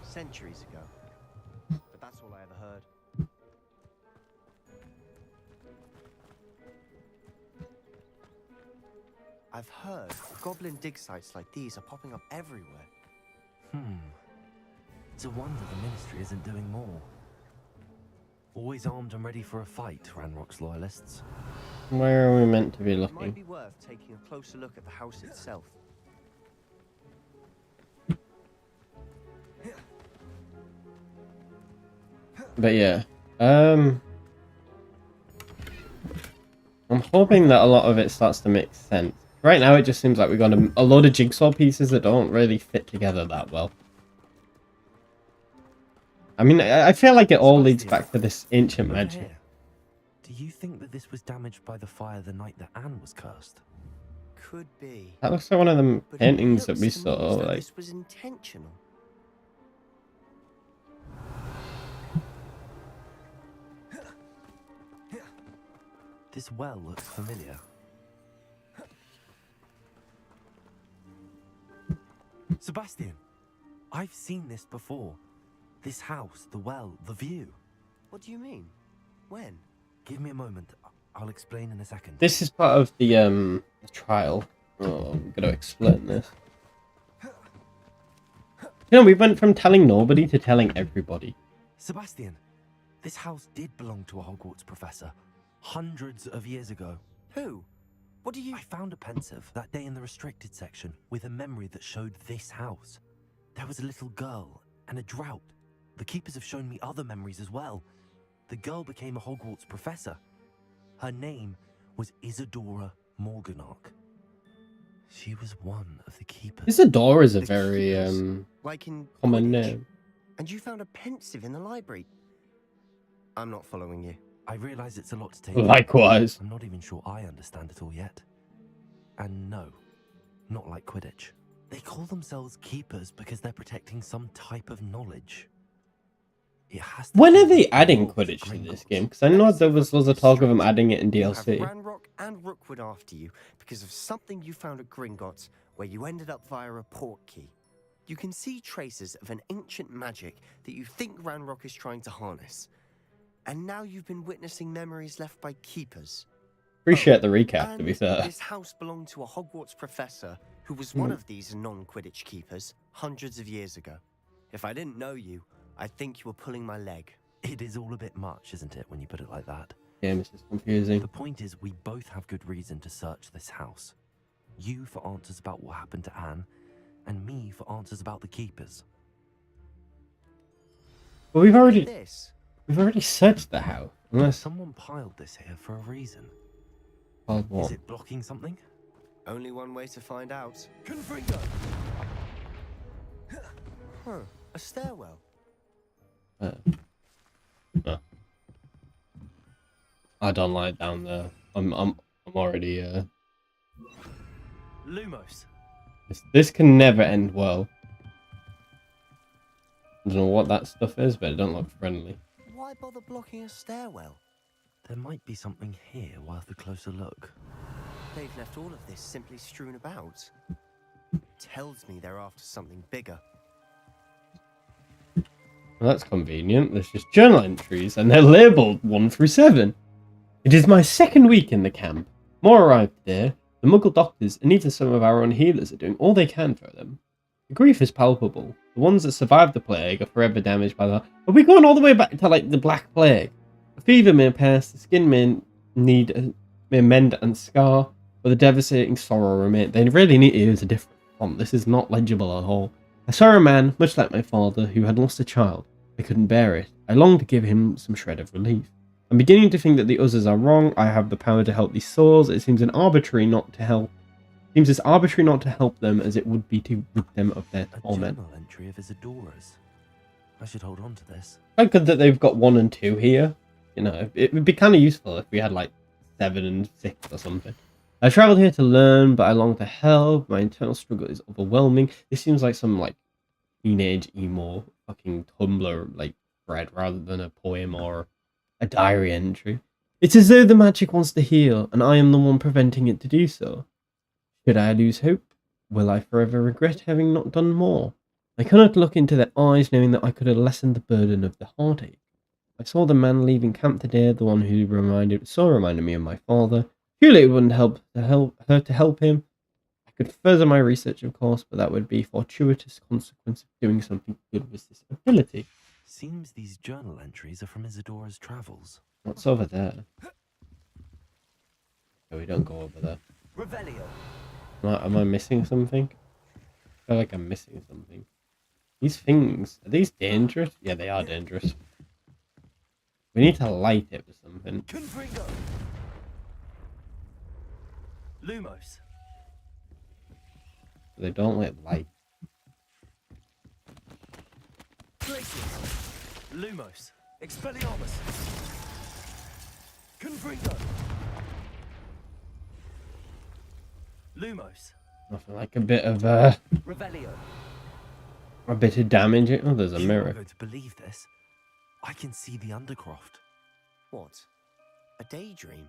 centuries ago. But that's all I ever heard. I've heard goblin dig sites like these are popping up everywhere. It's a wonder the Ministry isn't doing more. Always armed and ready for a fight, Ranrock's Loyalists. Where are we meant to be It might looking? be worth taking a closer look at the house itself. But yeah, I'm hoping that a lot of it starts to make sense. Right now, it just seems like we've got a load of jigsaw pieces that don't really fit together that well. I mean, I feel like it all leads back to this ancient Over magic. here. Do you think that this was damaged by the fire the night that Anne was cursed? Could be. That looks like one of them But it paintings that looks we to me saw. as though Like, this was intentional. This well looks familiar. Sebastian, I've seen this before. This house, the well, the view. What do you mean? When? Give me a moment. I'll explain in a second. this is part of the trial. Oh, I'm gonna explain this. You know, we went from telling nobody to telling everybody. Sebastian, this house did belong to a Hogwarts professor. Hundreds of years ago. Who? What do you... I found a pensive that day in the restricted section with a memory that showed this house. There was a little girl and a drought. The keepers have shown me other memories as well. The girl became a Hogwarts professor. Her name was Isadora Morganach. She was one of the keepers. Isadora is a The very keepers? Like in common Quidditch? name. And you found a pensive in the library? I'm not following you. I realize it's a lot to take in. Likewise. I'm not even sure I understand it all yet. And no, not like Quidditch. They call themselves keepers because they're protecting some type of knowledge. It has to When do are they with the adding laws of Quidditch to this Gringotts. game? Because I know there was a talk of them adding it in You have DLC. Ranrock and Rookwood after you because of something you found at Gringotts where you ended up via a port key. You can see traces of an ancient magic that you think Ranrock is trying to harness. And now you've been witnessing memories left by keepers. Appreciate the recap, to be And fair. this house belonged to a Hogwarts professor who was one of these non-Quidditch keepers hundreds of years ago. If I didn't know you, I'd think you were pulling my leg. It is all a bit much, isn't it, when you put it like that? Game is just confusing. The point is, we both have good reason to search this house. You for answers about what happened to Anne, and me for answers about the keepers. But we've already This? searched the house. Unless Someone piled this here for a reason. oh, Is what? it blocking something? Only one way to find out. Confringo! Huh, a stairwell. I don't like down there. I'm already Lumos. This can never end well. I don't know what that stuff is, but it don't look friendly. Why bother blocking a stairwell? There might be something here worth a closer look. They've left all of this simply strewn about. Tells me they're after something bigger. Well, that's convenient. There's just journal entries, and they're labelled 1 through 7. It is my second week in the camp. More arrived today. The Muggle doctors and even some of our own healers are doing all they can for them. The grief is palpable. The ones that survived the plague are forever damaged by that. Are we going all the way back to like the Black Plague? The fever may pass, the skin may mend and scar, but the devastating sorrow remains. They really need to use a different font. This is not legible at all. I saw a man, much like my father, who had lost a child. I couldn't bear it. I longed to give him some shred of relief. I'm beginning to think that the others are wrong. I have the power to help these souls. It seems as arbitrary not to help them as it would be to rid them of their torment. A journal entry of Isadora's. I should hold on to this. Quite good that they've got 1 and 2 here. You know, it would be kind of useful if we had like 7 and 6 or something. I travelled here to learn, but I long to help. My internal struggle is overwhelming. This seems like some like teenage emo fucking Tumblr like thread rather than a poem or a diary entry. It's as though the magic wants to heal, and I am the one preventing it to do so. Should I lose hope? Will I forever regret having not done more? I cannot look into their eyes knowing that I could have lessened the burden of the heartache. I saw the man leaving camp today, the one who reminded me of my father. Surely it wouldn't help to help him. I could further my research, of course, but that would be fortuitous consequence of doing something good with this ability. Seems these journal entries are from Isadora's travels. What's over there? Oh, we don't go over there. Revelio. Am I missing something? I feel like I'm missing something. These things, are these dangerous? Yeah, they are dangerous. We need to light it with something. Confringo. Lumos. They don't like light. Glacius. Lumos. Expelliarmus. Confringo. Lumos. Nothing like a bit of Revelio. a bit of damage. Oh, there's a You're mirror. not going to believe this. I can see the Undercroft. What? A daydream?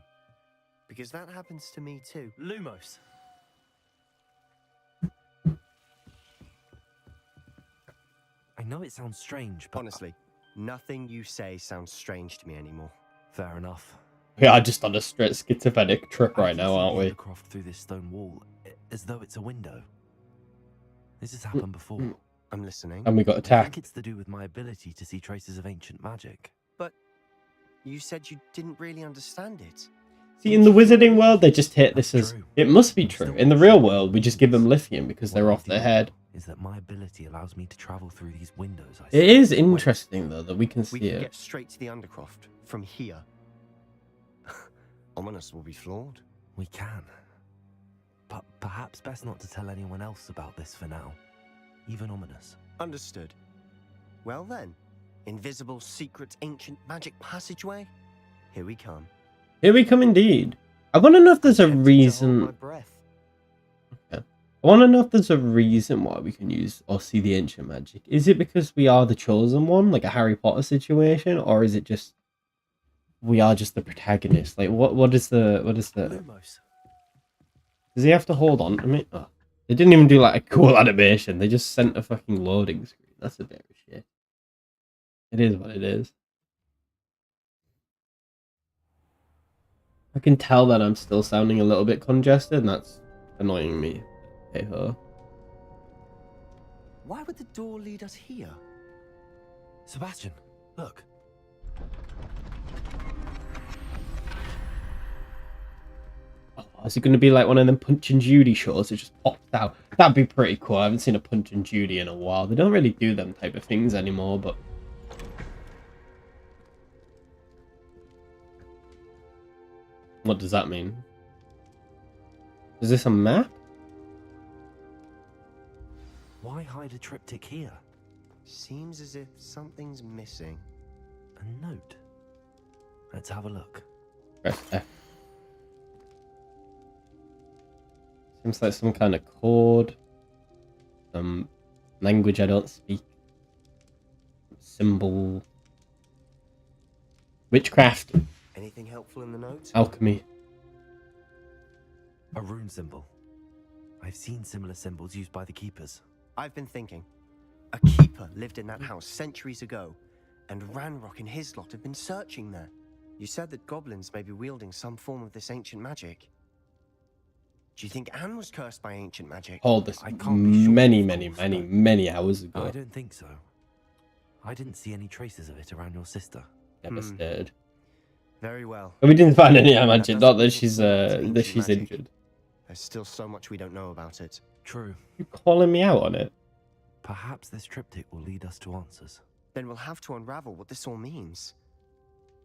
Because that happens to me too. Lumos. I know it sounds strange, but Honestly, nothing you say sounds strange to me anymore. fair enough. We are just on a straight schizophrenic trip I right can now, see aren't the we? Undercroft through this stone wall, as though it's a window. This has happened before. I'm listening. And we got I attacked. think it's to do with my ability to see traces of ancient magic. But you said you didn't really understand it. See, in the wizarding world, they just hit this That's as true. it must be true. In the real world, we just give them lithium because they're off their head. Is that my ability allows me to travel through these windows I It see. is interesting though that we can We see can it. get straight to the Undercroft from here. Ominous will be flawed. We can. But perhaps best not to tell anyone else about this for now. Even Ominous. Understood. Well then, invisible, secret, ancient magic passageway. Here we come. Here we come indeed. I want to know if there's a Tempted to hold my reason. breath. I want to know if there's a reason why we can use or see the ancient magic. Is it because we are the chosen one, like a Harry Potter situation, or is it just we are just the protagonist? Like, what is the Lumos. Does he have to hold on to me? Oh, they didn't even do like a cool animation. They just sent a fucking loading screen. That's a bit of shit. It is what it is. I can tell that I'm still sounding a little bit congested, and that's annoying me. Hey ho. Why would the door lead us here? Sebastian, look. Oh, is it going to be like one of them Punch and Judy shows that just popped out? That'd be pretty cool. I haven't seen a Punch and Judy in a while. They don't really do them type of things anymore, but... What does that mean? Is this a map? Why hide a triptych here? Seems as if something's missing. A note. Let's have a look. Press F. Seems like some kind of code. Some language I don't speak. Symbol. Witchcraft. Anything helpful in the note? Alchemy. A rune symbol. I've seen similar symbols used by the keepers. I've been thinking. A keeper lived in that house centuries ago, and Ranrock and his lot have been searching there. You said that goblins may be wielding some form of this ancient magic. Do you think Anne was cursed by ancient magic? Told this I can't be sure, many, of many, course, many, but many hours I ago. don't think so. I didn't see any traces of it around your sister. Devastated. Very well. But we didn't find any That magic. doesn't Not that mean she's it's not ancient magic. injured. There's still so much we don't know about it. True. You calling me out on it? Perhaps this triptych will lead us to answers. Then we'll have to unravel what this all means.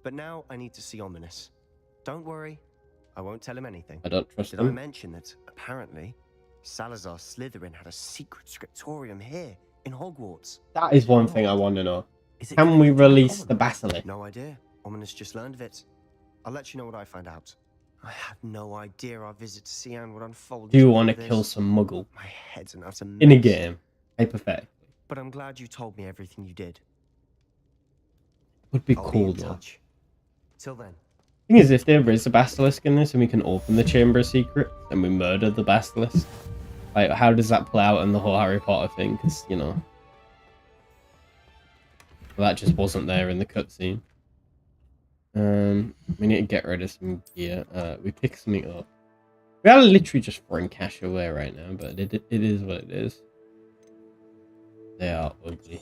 But now I need to see Ominous. Don't worry, I won't tell him anything. I don't trust Did I him. mention that apparently Salazar Slytherin had a secret scriptorium here in Hogwarts? That is one thing I want to know. Is it Can we connected to the release common the room? basilisk? No idea. Ominous just learned of it. I'll let you know what I find out. I had no idea our visit to Cian would unfold. Do you into want to this. kill some muggle My head's an utter in a mess. game? Hypothetically. But I'm glad you told me everything you did. Would be I'll cool be in though. touch. Till then. Thing is, if there is a basilisk in this and we can open the Chamber of Secrets and we murder the basilisk, like, how does that play out in the whole Harry Potter thing? Because, you know, that just wasn't there in the cutscene. We need to get rid of some gear. We pick something up. We are literally just throwing cash away right now, but it is what it is. They are ugly.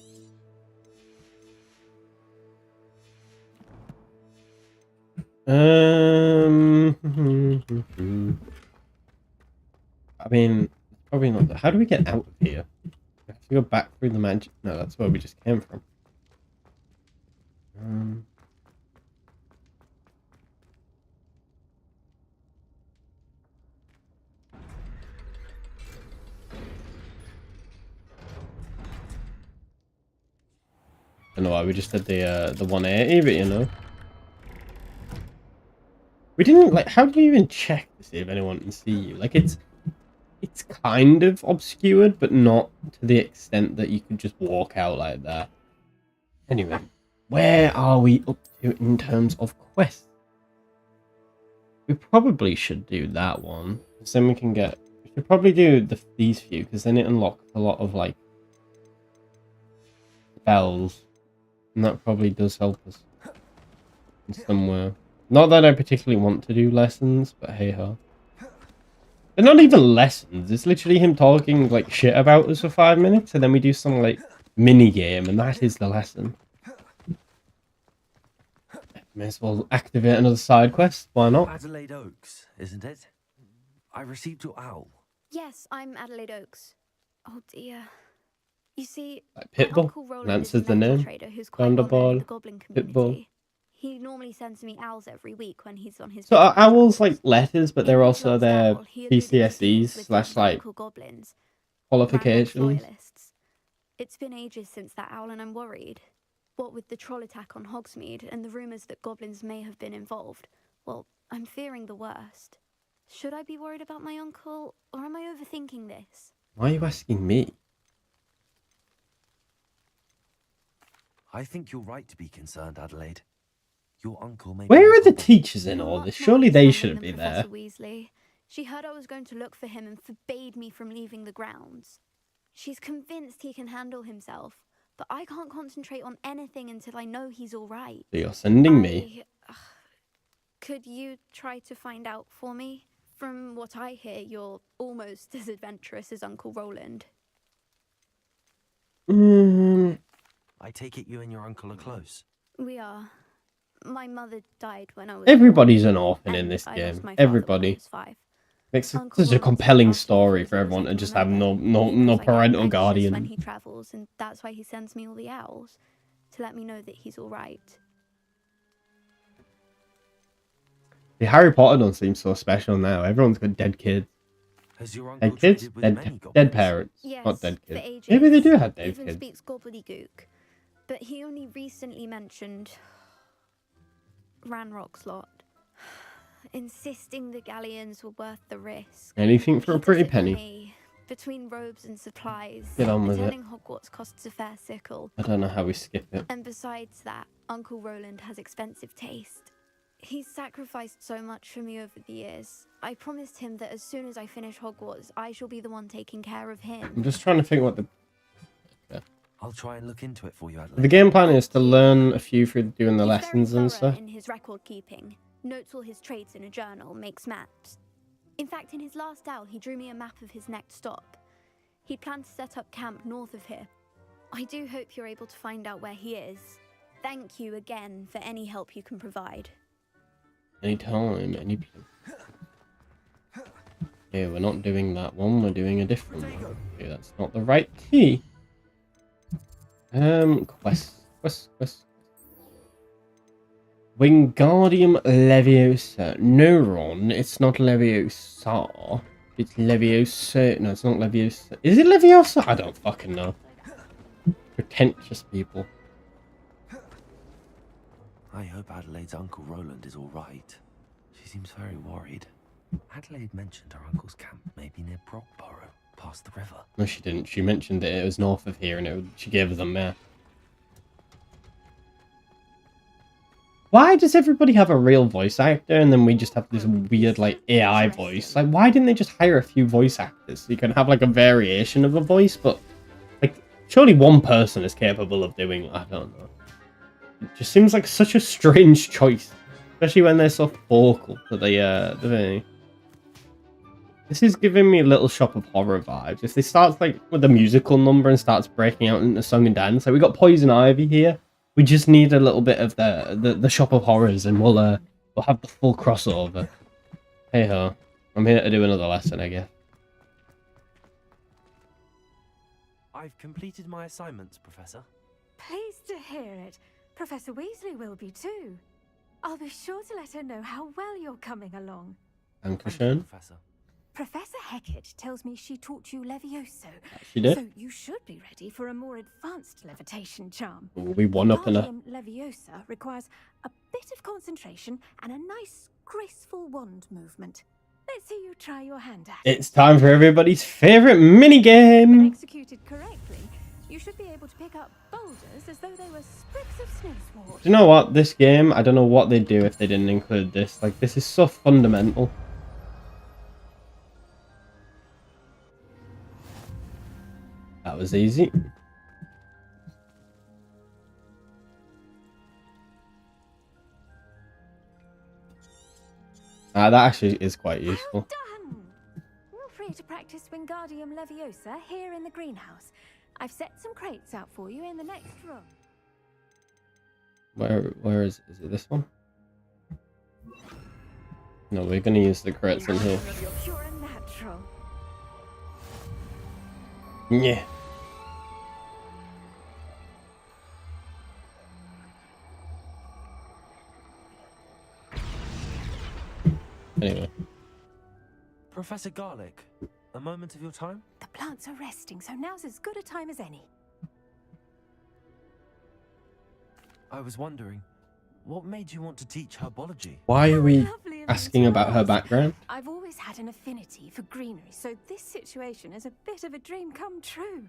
I mean, probably not. How do we get out of here? We have to go back through the magic. No, that's where we just came from. I don't know why we just did the 180, but you know. We didn't, like, how do you even check to see if anyone can see you? Like, it's kind of obscured, but not to the extent that you could just walk out like that. Anyway, where are we up to in terms of quests? We probably should do that one, because then we can get... We should probably do these few, because then it unlocks a lot of, like, spells. And that probably does help us in somewhere. Not that I particularly want to do lessons, but hey ho. They're not even lessons, it's literally him talking like shit about us for 5 minutes, and then we do some like mini game, and that is the lesson. May as well activate another side quest, why not? Adelaide Oaks, isn't it? I received your owl. Yes, I'm Adelaide Oaks. Oh dear. You see, Like my Pitbull, Uncle Roland and is a answers the mental name. trader who's quite well known in Thunderball, the goblin Pitbull. community. He normally sends me owls every week when he's on his So are business owls like travels. letters, but they're In his also last their owl, he alluded to PCSEs dealings with slash some like local goblins, qualifications. loyalists. It's been ages since that owl and I'm worried. What with the troll attack on Hogsmeade and the rumours that goblins may have been involved, well, I'm fearing the worst. Should I be worried about my uncle, or am I overthinking this? Why are you asking me? I think you're right to be concerned, Adelaide. Your uncle may be Where are the involved. teachers in You're all much this? more Surely they understanding should than be there. Professor Weasley. She heard I was going to look for him and forbade me from leaving the grounds. She's convinced he can handle himself, but I can't concentrate on anything until I know he's all right. So you're sending me. Could you try to find out for me? From what I hear, you're almost as adventurous as Uncle Roland. I take it you and your uncle are close. We are. My mother died when I was Everybody's born, an orphan in and this I game. lost my father when I Everybody. was 5. Makes Uncle such a Roland's compelling looked after me story since for I was everyone to able just to have no remember. He knows I get parental anxious guardian. when he travels, and that's why he sends me all the owls, to let me know that he's all right. The Harry Potter don't seem so special now. Everyone's got dead kids. Has your uncle Dead kids? traded with many Dead goblins? parents. Yes, Not dead for kids. ages. Maybe they do have dead Even kids. speaks gobbledygook, but he only recently mentioned Ranrock's lot, insisting the galleons were worth the risk. Anything for He a does pretty it for penny. me, between robes and supplies. Get on with it. Attending Hogwarts costs a fair sickle. I don't know how we skip it. And besides that, Uncle Roland has expensive taste. He's sacrificed so much for me over the years. I promised him that as soon as I finish Hogwarts, I shall be the one taking care of him. I'm just trying to think what the I'll try and look into it for you, Adelaide. the game plan is to learn a few through doing the He's lessons very and thorough stuff. in his record keeping, notes all his trades in a journal, makes maps. In fact, in his last owl, he drew me a map of his next stop. He'd planned to set up camp north of here. I do hope you're able to find out where he is. Thank you again for any help you can provide. Anytime, any place. Okay, we're not doing that one, we're doing a different one. Okay, that's not the right key. Quest. Wingardium Leviosa. Neuron. It's not Leviosa. It's Leviosa. No, it's not Leviosa. Is it Leviosa? I don't fucking know. Pretentious people. I hope Adelaide's Uncle Roland is all right. She seems very worried. Adelaide mentioned her uncle's camp may be near Brockborough, past the river. No, she didn't. She mentioned that it was north of here, and she gave us a map. Why does everybody have a real voice actor, and then we just have this weird, like, AI voice? Like, why didn't they just hire a few voice actors so you can have, like, a variation of a voice? But, like, surely one person is capable of doing it. I don't know. It just seems like such a strange choice. Especially when they're so vocal for the thing. This is giving me a Little Shop of Horror vibes. If this starts, like, with a musical number and starts breaking out into song and dance. Like, we got Poison Ivy here. We just need a little bit of the Shop of Horrors, and we'll have the full crossover. Hey ho, I'm here to do another lesson, I guess. I've completed my assignments, Professor. Pleased to hear it. Professor Weasley will be too. I'll be sure to let her know how well you're coming along. Dankeschön. Professor. Professor Hecat tells me she taught you Levioso. She did. So you should be ready for a more advanced levitation charm. We one up in her. Leviosa requires a bit of concentration and a nice, graceful wand movement. Let's see you try your hand at it. It's time for everybody's favorite When minigame. executed correctly, you should be able to pick up boulders as though they were sprigs of snowsword. Do you know what? This game, I don't know what they'd do if they didn't include this. Like, this is so fundamental. That was easy. That actually is quite useful. Done! You're free to practice Wingardium Leviosa here in the greenhouse. I've set some crates out for you in the next room. Where is it this one? No, we're gonna use the crates in here. Pure and natural. Yeah. Anyway. Professor Garlick, a moment of your time? The plants are resting, so now's as good a time as any. I was wondering, what made you want to teach herbology? Why are we Lovely of you asking to about her ask. background? I've always had an affinity for greenery, so this situation is a bit of a dream come true.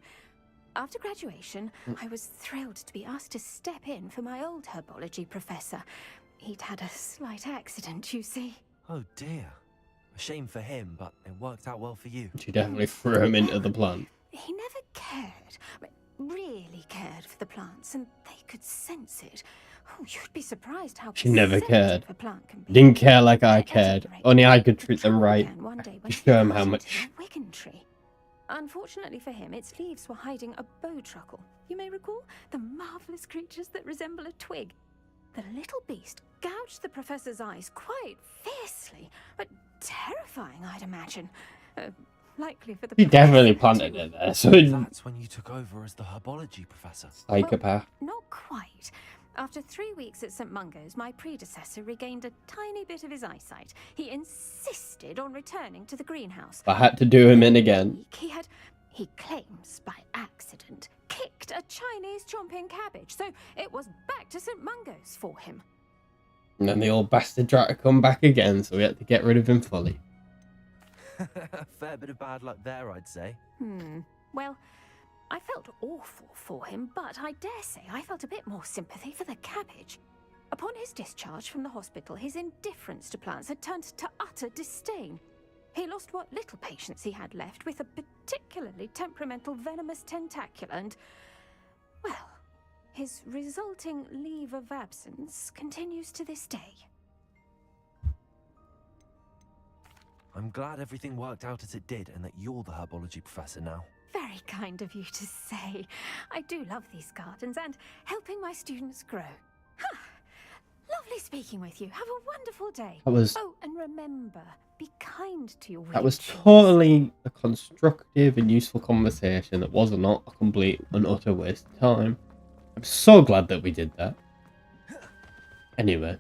After graduation, I was thrilled to be asked to step in for my old herbology professor. He'd had a slight accident, you see. Oh dear. A shame for him, but it worked out well for you. She definitely threw him into the plant. He never cared, really cared for the plants, and they could sense it. Oh, you'd be surprised how She never perceptive cared. a plant can be. Didn't care like I At cared. any rate, Only I could the treat them trouble right. began one day when To he show him got how into much. a Wigan tree. Unfortunately for him, its leaves were hiding a bowtruckle. You may recall the marvelous creatures that resemble a twig. The little beast gouged the professor's eyes quite fiercely, but terrifying, I'd imagine. Likely for the He definitely professor, planted too. it there, so he's That's when you took over as the herbology professor. psychopath. Not quite. After 3 weeks at St. Mungo's, my predecessor regained a tiny bit of his eyesight. He insisted on returning to the greenhouse. I had to do him in again. He claims by accident, kicked a Chinese chomping cabbage, so it was back to St. Mungo's for him. And then the old bastard tried to come back again, so we had to get rid of him fully. Fair bit of bad luck there, I'd say. Well, I felt awful for him, but I dare say I felt a bit more sympathy for the cabbage. Upon his discharge from the hospital, his indifference to plants had turned to utter disdain. He lost what little patience he had left with a particularly temperamental venomous tentacula and, well, his resulting leave of absence continues to this day. I'm glad everything worked out as it did and that you're the herbology professor now. Very kind of you to say. I do love these gardens and helping my students grow. Lovely speaking with you. Have a wonderful day. That was Oh, and remember, be kind to your that was reaches. totally a constructive and useful conversation that was not a complete and utter waste of time. I'm so glad that we did that. Anyway.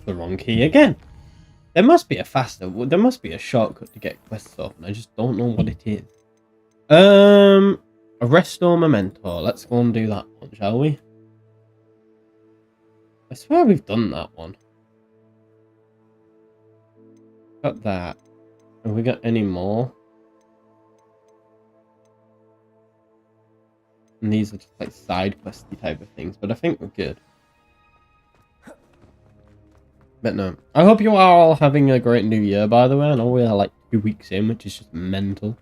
The wrong key again. There must be a shortcut to get quests off, and I just don't know what it is. Arresto Memento. Let's go and do that one, shall we? I swear we've done that one. Got that. Have we got any more? And these are just like side questy type of things, but I think we're good. But no. I hope you are all having a great new year, by the way. I know we are like 2 weeks in, which is just mental.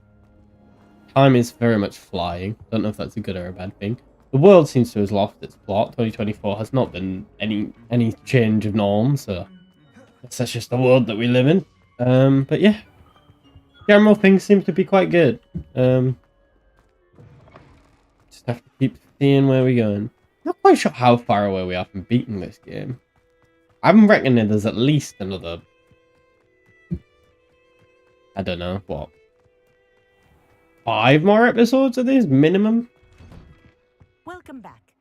Time is very much flying. Don't know if that's a good or a bad thing. The world seems to have lost its plot. 2024 has not been any change of norm, so that's just the world that we live in. But yeah. General things seem to be quite good. Just have to keep seeing where we're going. Not quite sure how far away we are from beating this game. I'm reckoning there's at least another, I don't know, what, 5 more episodes of this minimum? Welcome back.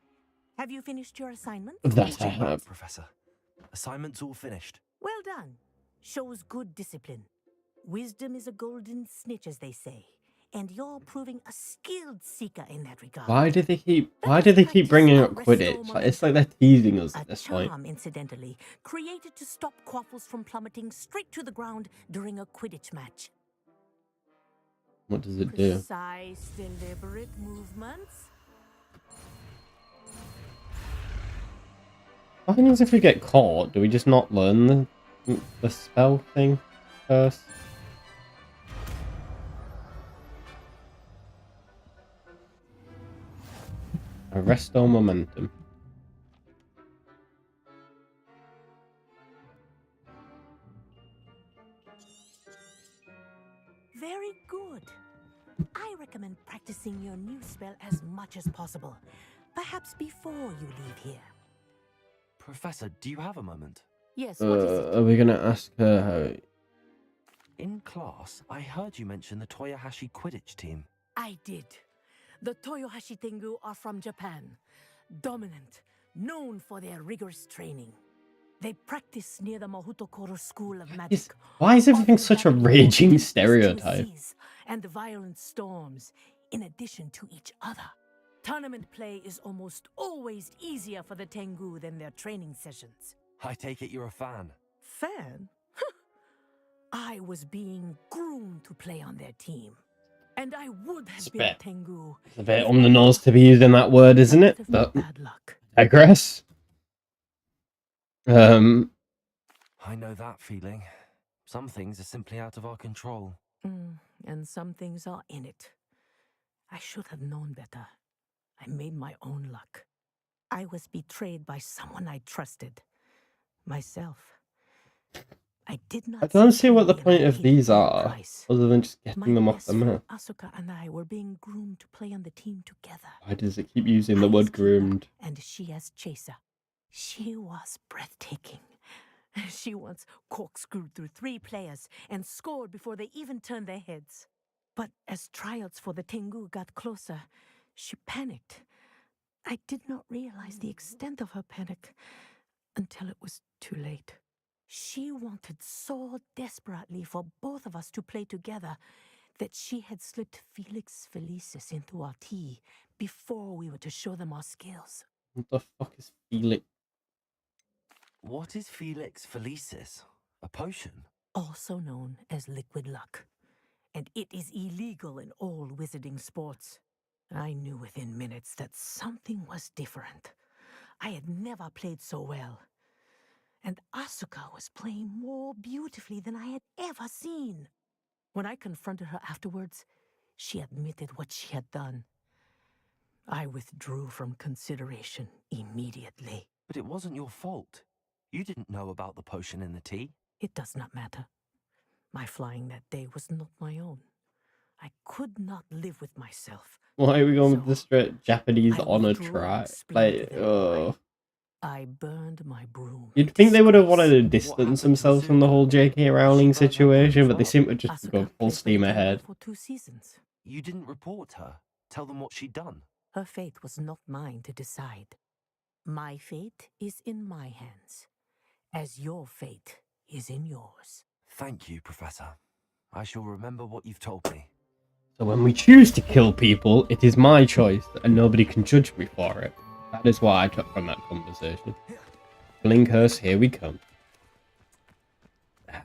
Have you finished your assignment? That I have. Professor. Assignment's all finished. Well done. Shows good discipline. Wisdom is a golden snitch, as they say. And you're proving a skilled seeker in that regard. Why do they keep bringing up Quidditch? Like, it's like they're teasing us at this point. Incidentally, created to stop quaffles from plummeting straight to the ground during a Quidditch match. What does it do? Precise, deliberate movements. What happens if we get caught? Do we just not learn the spell thing first? Arresto Momentum. Very good. I recommend practicing your new spell as much as possible. Perhaps before you leave here. Professor, do you have a moment? Yes, what is it? Are we gonna ask her how? In class, I heard you mention the Toyohashi Quidditch team. I did. The Toyohashi Tengu are from Japan. Dominant, known for their rigorous training. They practice near the Mahutokoro School of Magic. Why is everything such a raging stereotype? And violent storms, in addition to each other. Tournament play is almost always easier for the Tengu than their training sessions. I take it you're a fan. Fan? I was being groomed to play on their team. And I would have been a Tengu. It's a bit on the nose to be using that word, isn't it? But bad luck. digress. I know that feeling. Some things are simply out of our control. And some things are in it. I should have known better. I made my own luck. I was betrayed by someone I trusted. Myself. I did not. I don't see what the point of these are, other than just getting them off the map. Asuka and I were being groomed to play on the team together. Why does it keep using the word groomed? And she as chaser. She was breathtaking. She once corkscrewed through 3 players and scored before they even turned their heads. But as tryouts for the Tengu got closer, she panicked. I did not realize the extent of her panic until it was too late. She wanted so desperately for both of us to play together that she had slipped Felix Felicis into our tea before we were to show them our skills. What the fuck is Felix? What is Felix Felicis? A potion? Also known as liquid luck. And it is illegal in all wizarding sports. I knew within minutes that something was different. I had never played so well. And Asuka was playing more beautifully than I had ever seen. When I confronted her afterwards, she admitted what she had done. I withdrew from consideration immediately. But it wasn't your fault. You didn't know about the potion in the tea. It does not matter. My flying that day was not my own. I could not live with myself. Why are we going with So, the straight Japanese I on a withdrew and try? explained to Like, them oh. I burned my broom. You'd in think they would have wanted disgrace. to distance happened to themselves from the Asuka? whole J.K. Rowling She burned her broom situation, as but they well? seem to just Asuka go full played steam Lady Gaga ahead. for 2 seasons. You didn't report her. Tell them what she'd done. Her fate was not mine to decide. My fate is in my hands, as your fate is in yours. Thank you, Professor. I shall remember what you've told me. So when we choose to kill people, it is my choice, and nobody can judge me for it. That is what I took from that conversation. Blinkhurst, here we come.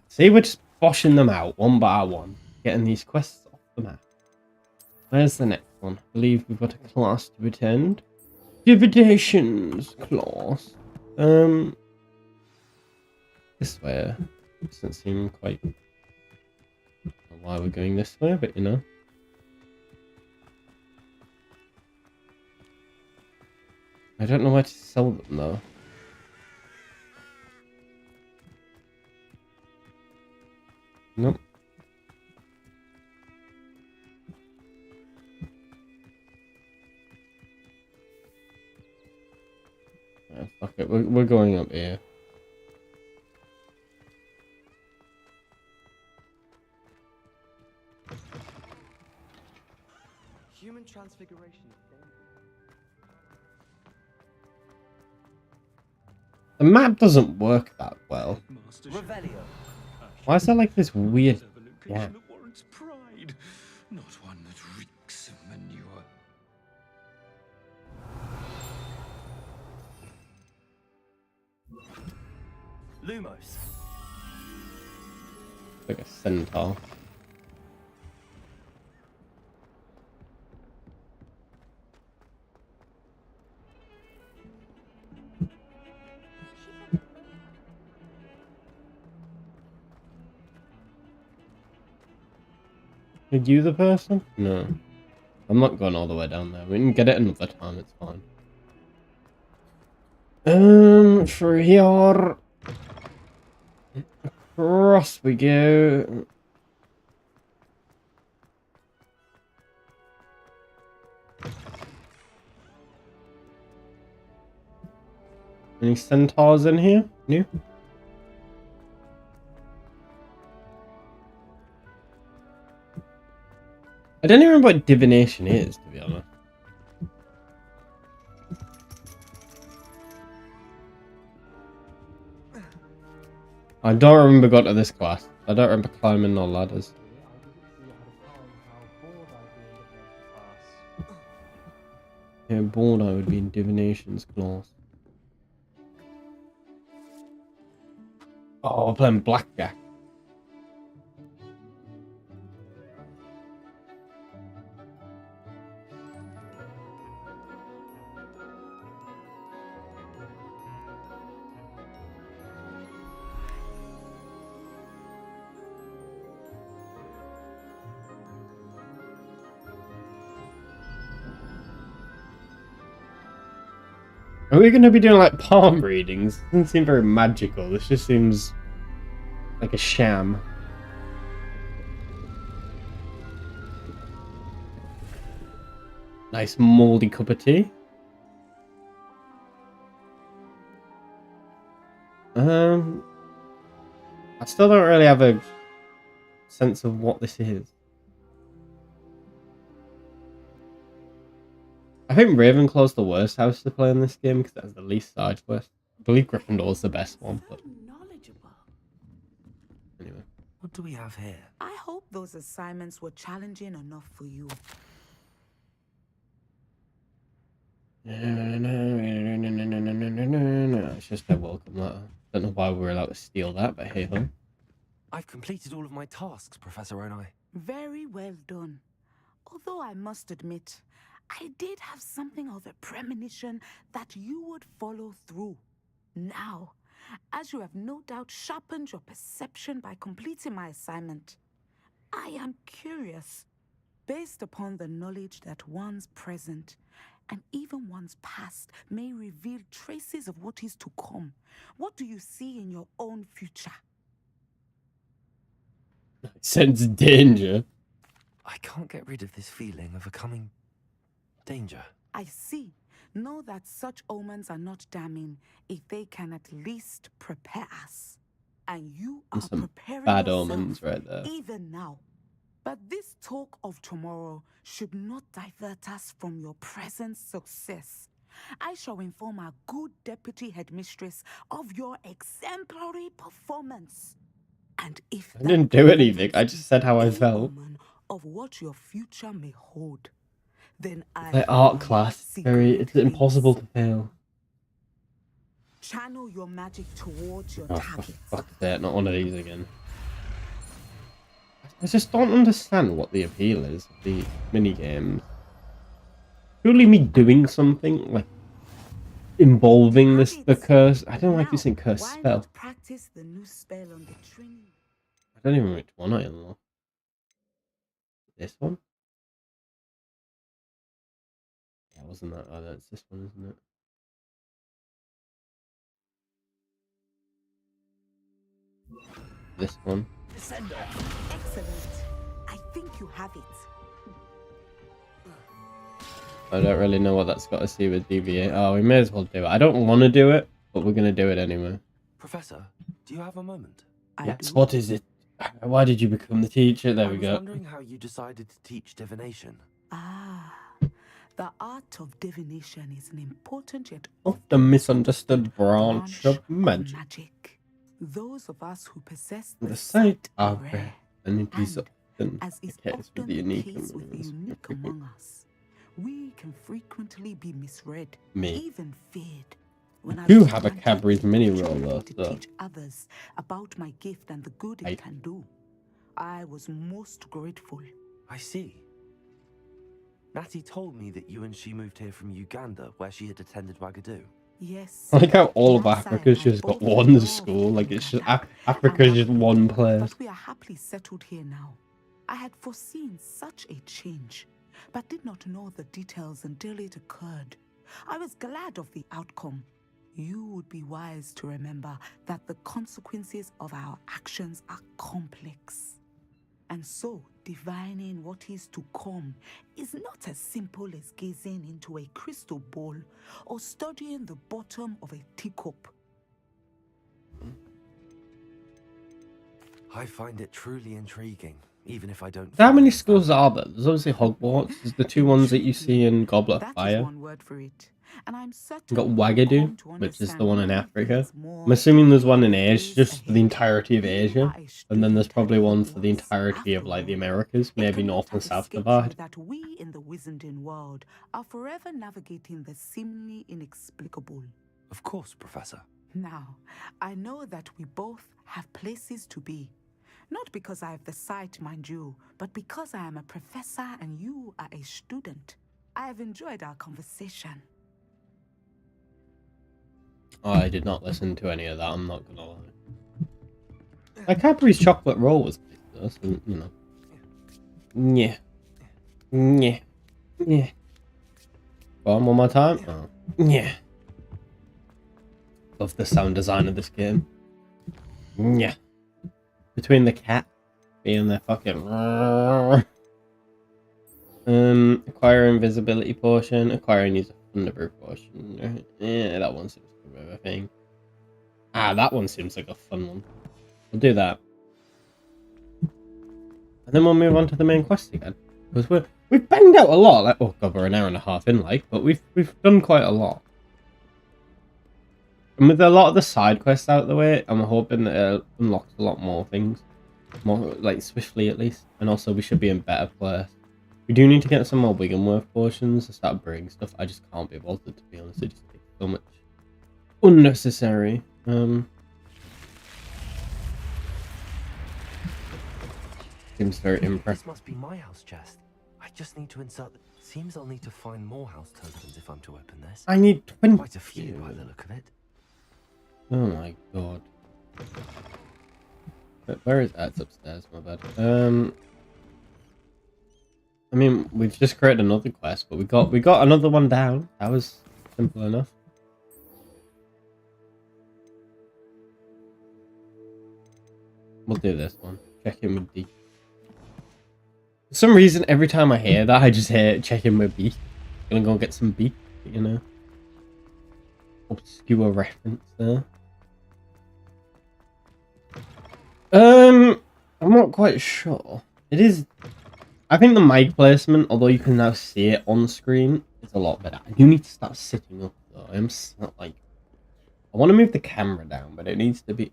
See, we're just boshing them out one by one, getting these quests off the map. Where's the next one? I believe we've got a class to attend. Divinations class. This way doesn't seem quite. I don't know why we're going this way, but you know. I don't know where to sell them though. Nope. Fuck it, we're going up here. Human transfiguration. The map doesn't work that well. Revelio. Why is there like this weird gap? That warrants pride, not one that reeks of manure. Lumos. Like a centaur. Are you the person? No. I'm not going all the way down there. We can get it another time, it's fine. For here. Across we go. Any centaurs in here? New? I don't even remember what divination is, to be honest. I don't remember going to this class. I don't remember climbing no ladders. Yeah, bored I would be in divination's class. Oh, we're playing blackjack. Are we going to be doing like palm readings? Doesn't seem very magical. This just seems like a sham. Nice moldy cup of tea. I still don't really have a sense of what this is. I think Ravenclaw's the worst house to play in this game because it has the least side quest. I believe Gryffindor's the best one, but Knowledgeable. anyway. What do we have here? I hope those assignments were challenging enough for you. No, it's just a welcome letter. Don't know why we're allowed to steal that, but hey ho. I've completed all of my tasks, Professor Onai. Very well done. Although I must admit, I did have something of a premonition that you would follow through. Now, as you have no doubt sharpened your perception by completing my assignment, I am curious, based upon the knowledge that one's present and even one's past may reveal traces of what is to come. What do you see in your own future? I sense danger. I can't get rid of this feeling of a coming danger. I see. Know that such omens are not damning if they can at least prepare us. And you are Some preparing bad yourself omens right there. even now. But this talk of tomorrow should not divert us from your present success. I shall inform our good deputy headmistress of your exemplary performance. And if I didn't do anything. I just said how I felt. Of what your future may hold, then I The art class, it's impossible to fail. Channel your magic towards your Oh, target. fuck that, not one of these again. I just don't understand what the appeal is of the minigames. Surely me doing something, like, involving the curse... I don't like using curse spell. Practice the new spell on the tree. I don't even know which one I unlock. This one? Yeah, wasn't that... Oh, that's this one, isn't it? This one. Excellent. I think you have it. I don't really know what that's got to see with DVA. Oh, we may as well do it. I don't want to do it, but we're going to do it anyway. Professor, do you have a moment? Yes, what is it? Why did you become the teacher? There we go. I was wondering how you decided to teach divination. The art of divination is an important yet often misunderstood branch of magic. Those of us who possess the sight are rare, and it is often as is the case with the unique among us. We can frequently be misread, Me. even feared. I do have a Cadbury's mini roller, to teach others about my gift and the good it can do. I was most grateful. I see. Natty told me that you and she moved here from Uganda, where she had attended Wagadu. Yes. I like how all of Africa's just got one school, like it's just Africa's just one place. But we are happily settled here now. I had foreseen such a change, but did not know the details until it occurred. I was glad of the outcome. You would be wise to remember that the consequences of our actions are complex. And so, divining what is to come is not as simple as gazing into a crystal ball or studying the bottom of a teacup. I find it truly intriguing, even if I don't... How many schools are there? There's obviously Hogwarts. There's the two ones that you see in Goblet of Fire. One word for it. And I'm You've got Wagadu, which is the one in Africa. I'm assuming there's one in Asia, just for the entirety of Asia. And then there's probably one for the entirety of, like, the Americas, maybe North and South divide. That we in the Wizarding world are forever navigating the seemingly inexplicable. Of course, Professor. Now, I know that we both have places to be. Not because I have the sight, mind you, but because I am a professor and you are a student. I have enjoyed our conversation. Oh, I did not listen to any of that, I'm not gonna lie. Like, Cadbury's chocolate roll was good, so, you know. Yeah. Yeah. Yeah. Go on, one more time. Oh. Yeah. Love the sound design of this game. Yeah. Between the cat being their fucking... acquire invisibility potion, acquire and use a thunderbolt potion. Yeah, that one seems to be a thing. Ah, that one seems like a fun one. We'll do that. And then we'll move on to the main quest again. Because we've banged out a lot. Like, oh god, we're an hour and a half in, like, but we've done quite a lot. And with a lot of the side quests out of the way, I'm hoping that it unlocks a lot more things. More, like, swiftly at least. And also, we should be in better place. We do need to get some more Wiggenworth potions to start bringing stuff. I just can't be bothered, to be honest. It just takes so much unnecessary. Seems very impressive. This must be my house chest. I just need to insert... Seems I'll need to find more house tokens if I'm to open this. I need 20. Quite a few by the look of it. Oh my god. Where is that? It's upstairs, my bad. I mean, we've just created another quest, but we got another one down. That was simple enough. We'll do this one. check in with D. For some reason, every time I hear that, I just hear check in with B. Gonna go get some beef, you know. Obscure reference there. I'm not quite sure. It is. I think the mic placement, although you can now see it on screen, is a lot better. I do need to start sitting up though. I'm not like. I want to move the camera down, but it needs to be.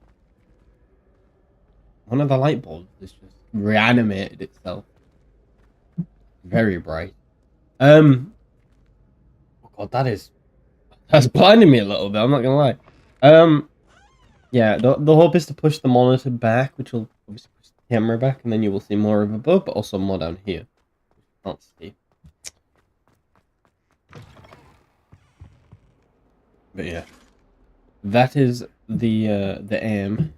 One of the light bulbs has just reanimated itself. Very bright. Oh god, that's blinding me a little bit. I'm not gonna lie. Yeah, the hope is to push the monitor back, which will obviously push the camera back, and then you will see more of above, but also more down here. Can't see. But yeah, that is the aim.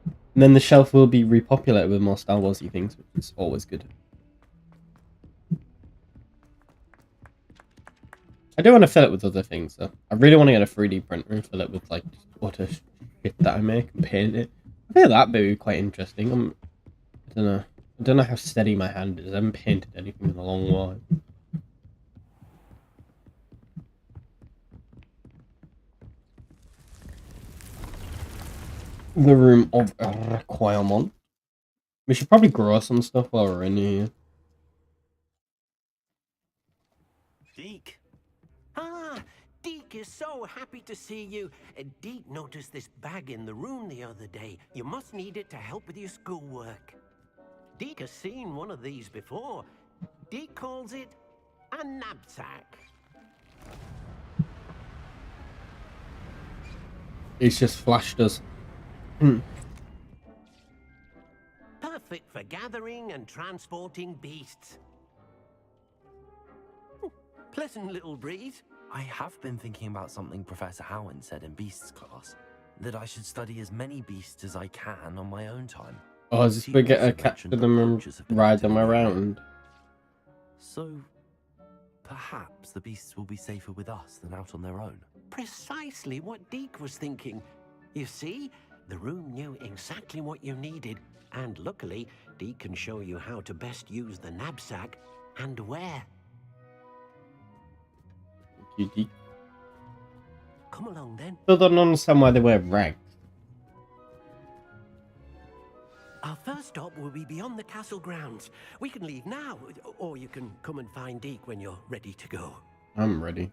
And then the shelf will be repopulated with more Star Warsy things, which is always good. I do want to fill it with other things, though. I really want to get a 3D printer and fill it with, like, utter shit that I make and paint it. I feel that would be quite interesting. I don't know. I don't know how steady my hand is. I haven't painted anything in a long while. The room of requirement. We should probably grow some stuff while we're in here. Deke. Ah, Deke is so happy to see you. Deke noticed this bag in the room the other day. You must need it to help with your schoolwork. Deke has seen one of these before. Deke calls it a knapsack. He's just flashed us. Perfect for gathering and transporting beasts. Pleasant little breeze. I have been thinking about something Professor Howen said in Beasts class. That I should study as many beasts as I can on my own time. Oh, is this we get a capture them and ride them around? So, perhaps the beasts will be safer with us than out on their own. Precisely what Deke was thinking. You see, the room knew exactly what you needed, and luckily, Deke can show you how to best use the knapsack and where. Thank you, Deke. Come along then. Still don't understand why they wear rags. Our first stop will be beyond the castle grounds. We can leave now, or you can come and find Deke when you're ready to go. I'm ready.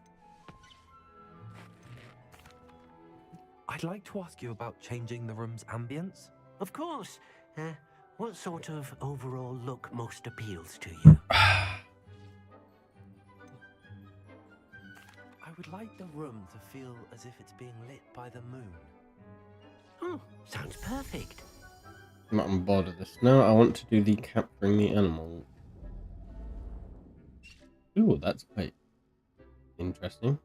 I'd like to ask you about changing the room's ambience. Of course. What sort of overall look most appeals to you? I would like the room to feel as if it's being lit by the moon. Oh, sounds perfect. I'm not on board with this. No, I want to do the capturing the animal. Ooh, that's quite interesting.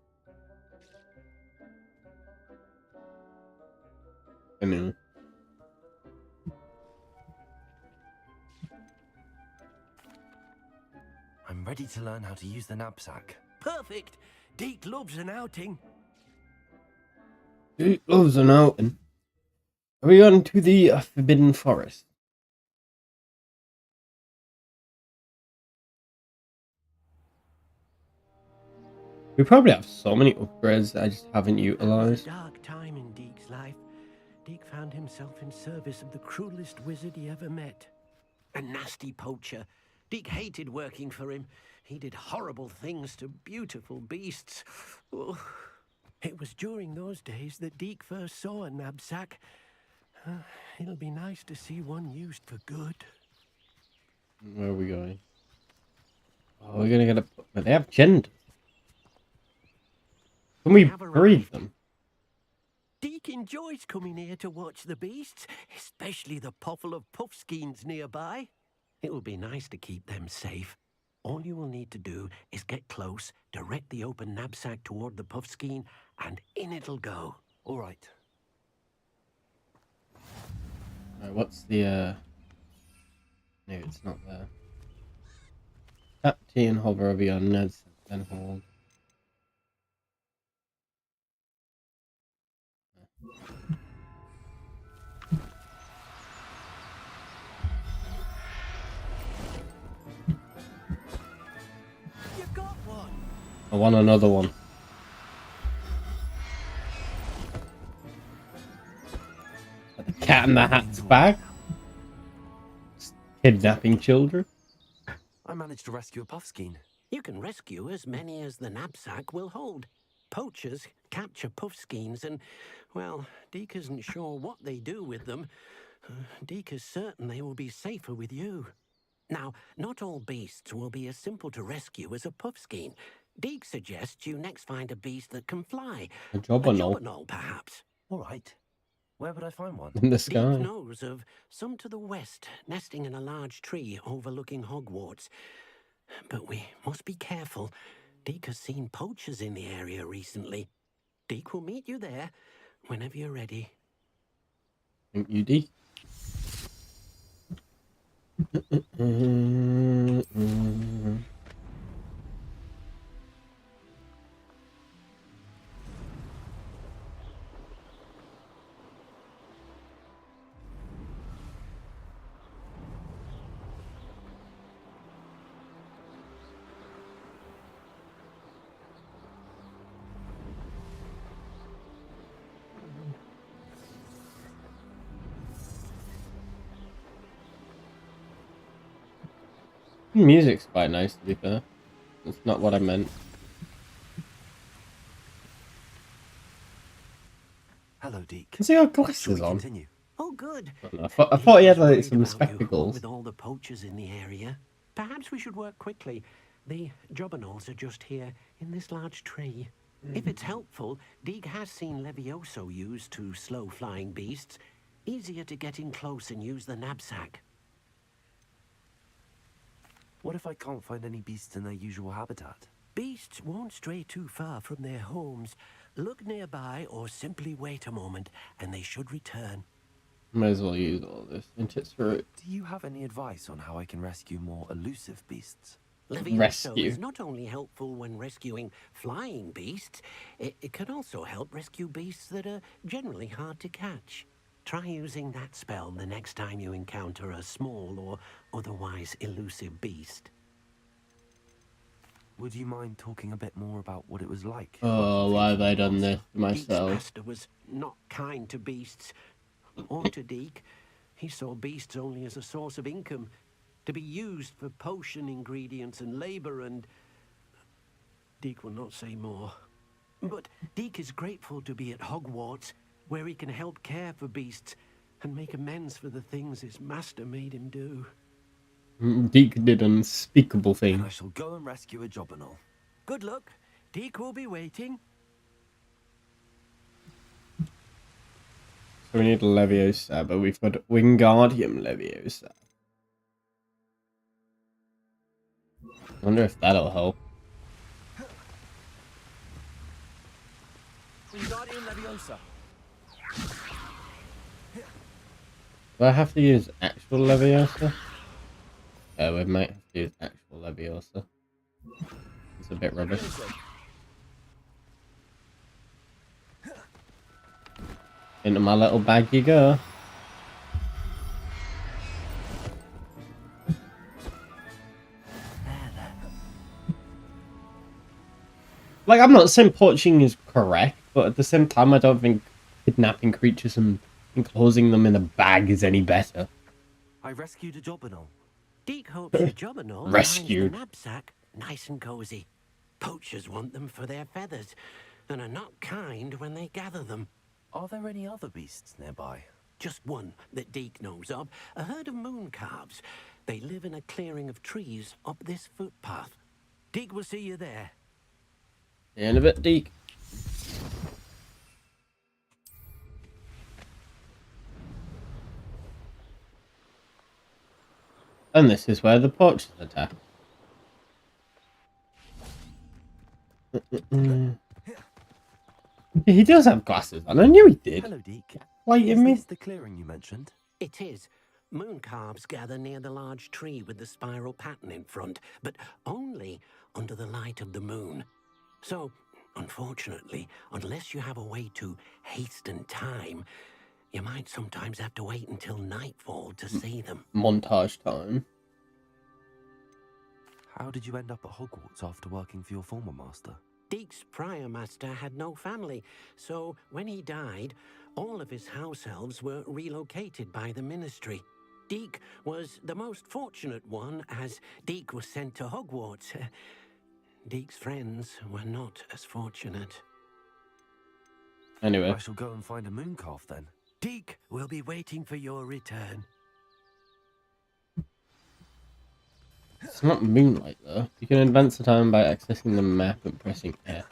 Anyway. I'm ready to learn how to use the knapsack. Perfect. Deke loves an outing. Deke loves an outing. Are we on to the Forbidden Forest? We probably have so many upgrades that I just haven't utilized. A dark time in Deke's life. Deke found himself in service of the cruelest wizard he ever met. A nasty poacher. Deke hated working for him. He did horrible things to beautiful beasts. Oh, it was during those days that Deke first saw a knapsack. It'll be nice to see one used for good. Where are we going? Oh, we're gonna get a... But they have genders. Can we breed them? Deke enjoys coming here to watch the beasts, especially the puffle of puffskeins nearby. It will be nice to keep them safe. All you will need to do is get close, direct the open knapsack toward the puffskein, and in it'll go. All right. Alright, what's the, No, it's not there. Tap T and hover over your Neds, then hold. want another one. The Cat in the Hat's bag. Kidnapping children. I managed to rescue a puffskein. You can rescue as many as the knapsack will hold. Poachers capture puffskeins and, well, Deke isn't sure what they do with them. Deke is certain they will be safer with you. Now, not all beasts will be as simple to rescue as a puffskein. Deke suggests you next find a beast that can fly. A jobberknoll. A jobberknoll, perhaps. All right. Where would I find one? In the sky. Deke knows of some to the west, nesting in a large tree overlooking Hogwarts. But we must be careful. Deke has seen poachers in the area recently. Deke will meet you there whenever you're ready. Thank you, Deke. Music's quite nice, to be fair. It's not what I meant. Hello, Deke. Has he got Shall glasses we on? continue? Oh, good. I thought he had like Worried some about you spectacles. With all the poachers in the area, perhaps we should work quickly. The jobberknolls are just here in this large tree. If it's helpful, Deke has seen Levioso used to slow flying beasts. Easier to get in close and use the knapsack. What if I can't find any beasts in their usual habitat? Beasts won't stray too far from their homes. Look nearby or simply wait a moment, and they should return. Might as well use all this into it. Do you have any advice on how I can rescue more elusive beasts? Levioso Rescue. is not only helpful when rescuing flying beasts, it can also help rescue beasts that are generally hard to catch. Try using that spell the next time you encounter a small or otherwise elusive beast. Would you mind talking a bit more about what it was like? Oh, why have I done this to Deke's myself? master was not kind to beasts, or to Deke. He saw beasts only as a source of income, to be used for potion ingredients and labor, and Deke will not say more. But Deke is grateful to be at Hogwarts, where he can help care for beasts and make amends for the things his master made him do. Deke did unspeakable And I things. shall go and rescue a jobberknoll. Good luck. Deke will be waiting. So we need Leviosa, but we've got Wingardium Leviosa. I wonder if that'll help. Wingardium Leviosa. Do I have to use actual Leviosa? We might have to use actual Leviosa. It's a bit rubbish. Into my little bag you go. Like, I'm not saying poaching is correct, but at the same time, I don't think kidnapping creatures and enclosing them in a bag is any better. I rescued a jobberknoll. Deke hopes your jobberknoll Rescued. finds the knapsack nice and cozy. Poachers want them for their feathers, and are not kind when they gather them. Are there any other beasts nearby? Just one that Deke knows of, a herd of moon calves. They live in a clearing of trees up this footpath. Deke will see you there. See you in a bit, Deke. And this is where the poachers attack. He does have glasses on. I knew he did. Hello, Deke. Lighting Is me. this the clearing you mentioned? It is. Moon calves gather near the large tree with the spiral pattern in front, but only under the light of the moon. So, unfortunately, unless you have a way to hasten time, you might sometimes have to wait until nightfall to see them. Montage time. How did you end up at Hogwarts after working for your former master? Deek's prior master had no family, so when he died, all of his house elves were relocated by the ministry. Deek was the most fortunate one, as Deek was sent to Hogwarts. Deek's friends were not as fortunate. Anyway. I shall go and find a moon calf then. Deek will be waiting for your return. It's not moonlight though. You can advance the time by accessing the map and pressing F.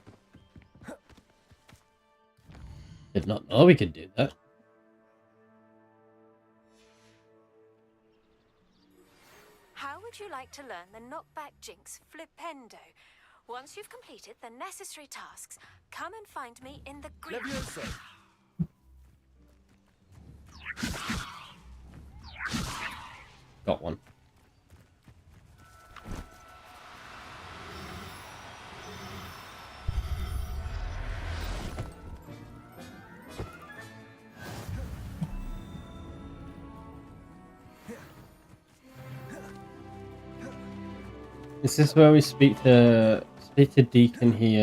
Did not know we could do that. How would you like to learn the knockback jinx flipendo? Once you've completed the necessary tasks, come and find me in the green. Got one. Is this where we speak to Deek and he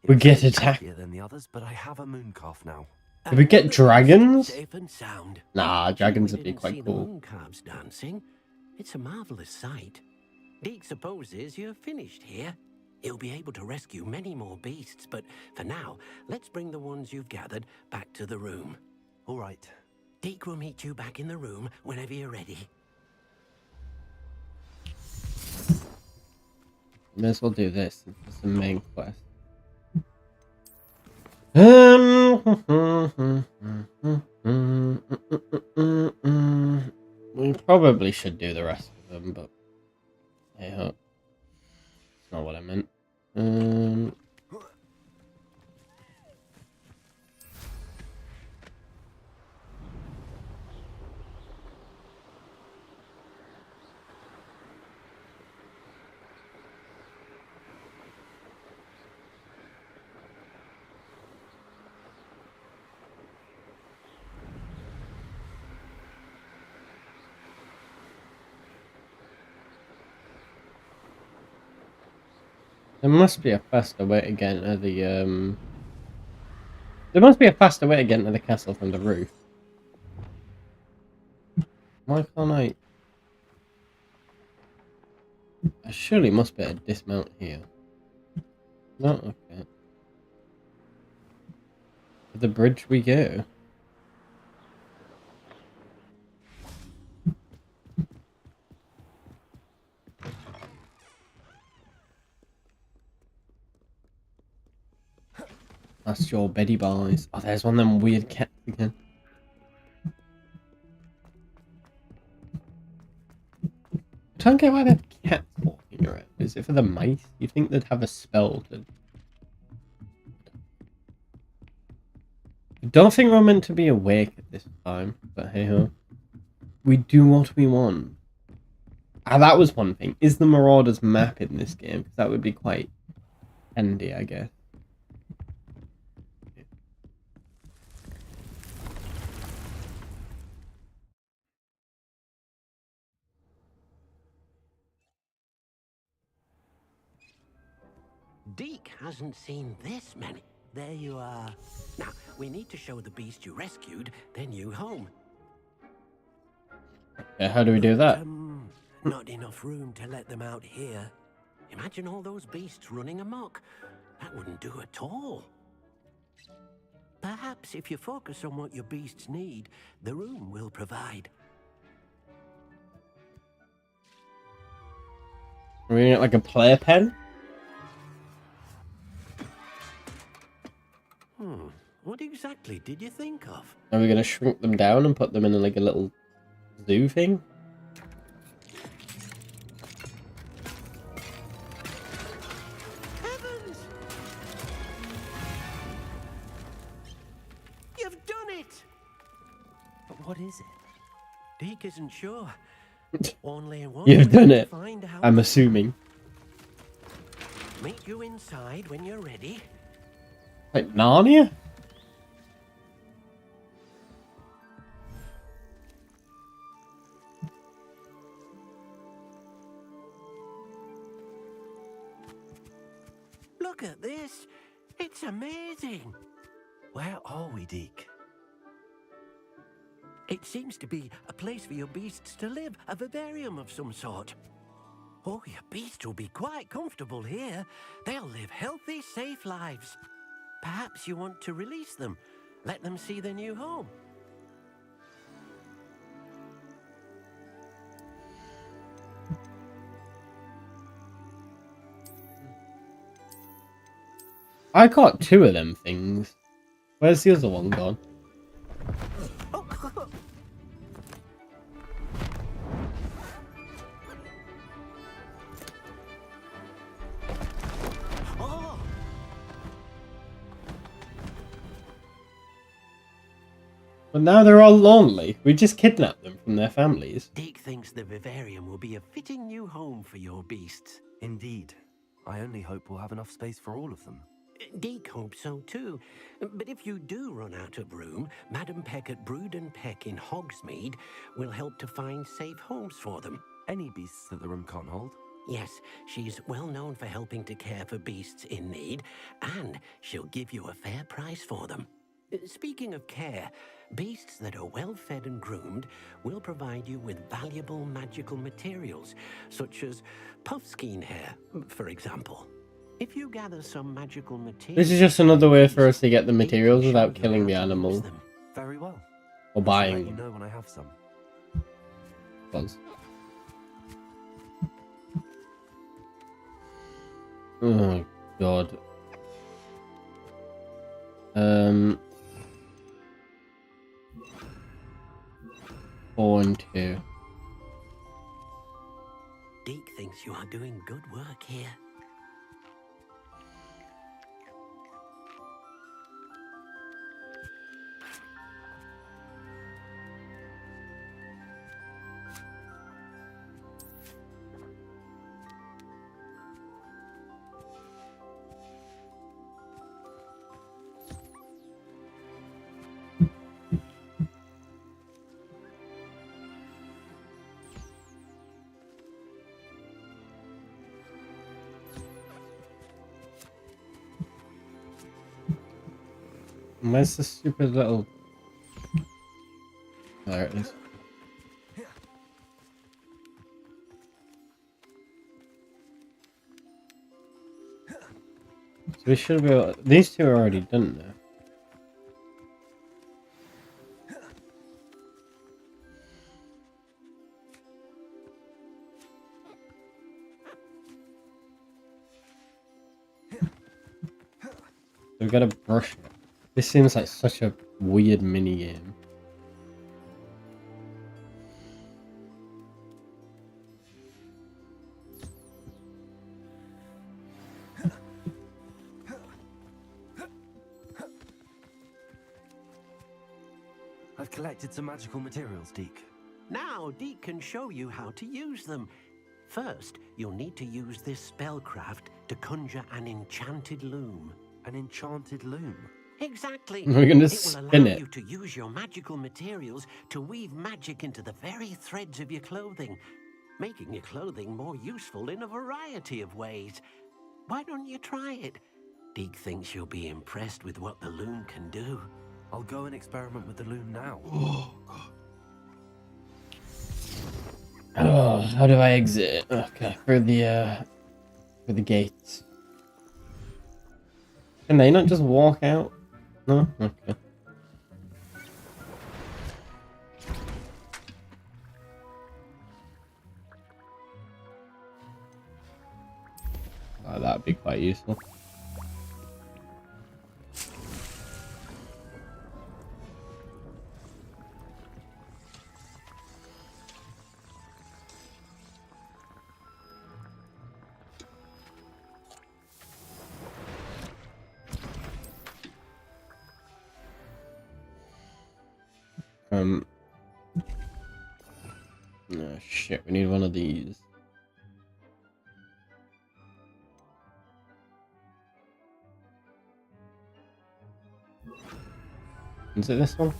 we get attacked? Than the others, but I have a moon calf now. Did we get dragons? Safe and sound. Nah, dragons would be Didn't quite see the cool. moon calves dancing. It's a marvelous sight. Deek supposes you're finished here. He'll be able to rescue many more beasts, but for now, let's bring the ones you've gathered back to the room. All right. Deek will meet you back in the room whenever you're ready. May as well do this. It's the main quest. We probably should do the rest of them, but hey ho. That's not what I meant. There must be a faster way to get into the There must be a faster way to get into the castle from the roof. Why can't I? I surely must be able to dismount here. No, okay. To the bridge we go. That's your Betty Boys. Oh, there's one of them weird cats again. I don't get why they have cats walking around. Is it for the mice? You'd think they'd have a spell to... I don't think we're meant to be awake at this time, but hey ho. We do what we want. Ah, that was one thing. Is the Marauders map in this game? Because that would be quite handy, I guess. Deek hasn't seen this many. There you are. Now, we need to show the beast you rescued, then you home. Yeah, how do we do that? Not enough room to let them out here. Imagine all those beasts running amok. That wouldn't do at all. Perhaps if you focus on what your beasts need, the room will provide. Are we like a playpen? What exactly did you think of? Are we going to shrink them down and put them in like a little zoo thing? Heavens! You've done it! But what is it? Deek isn't sure. Only one You've way done to it. find out. I'm assuming. Meet you inside when you're ready. Like Narnia? It's amazing. Where are we, Deke? It seems to be a place for your beasts to live, a vivarium of some sort. Oh, your beasts will be quite comfortable here. They'll live healthy, safe lives. Perhaps you want to release them, let them see their new home. I got 2 of them things. Where's the other one gone? But now they're all lonely. We just kidnapped them from their families. Deke thinks the vivarium will be a fitting new home for your beasts. Indeed. I only hope we'll have enough space for all of them. Deke hopes so too. But if you do run out of room, Madam Peck at Brood and Peck in Hogsmeade will help to find safe homes for them. Any beasts that the room can't hold? Yes, she's well known for helping to care for beasts in need, and she'll give you a fair price for them. Speaking of care, beasts that are well fed and groomed will provide you with valuable magical materials, such as puffskein hair, for example. If you gather some magical materials... This is just another way for us to get the materials without killing the animal. Very well. Or buying I'll let them. you know when I have some. Buzz. Oh, God. 4 and 2. Deke thinks you are doing good work here. Where's the stupid little... There it is. So we should be able... These 2 are already done now. We've got to brush it. This seems like such a weird mini game. I've collected some magical materials, Deke. Now, Deke can show you how to use them. First, you'll need to use this spellcraft to conjure an enchanted loom. An enchanted loom? Exactly. We're gonna It will spin allow it. you to use your magical materials to weave magic into the very threads of your clothing, making your clothing more useful in a variety of ways. Why don't you try it? Deke thinks you'll be impressed with what the loom can do. I'll go and experiment with the loom now. Oh, God. Oh, how do I exit? Okay, for the gates. Can they not just walk out? No? Okay. Oh, that'd be quite useful. Oh shit, we need one of these. Is it this one?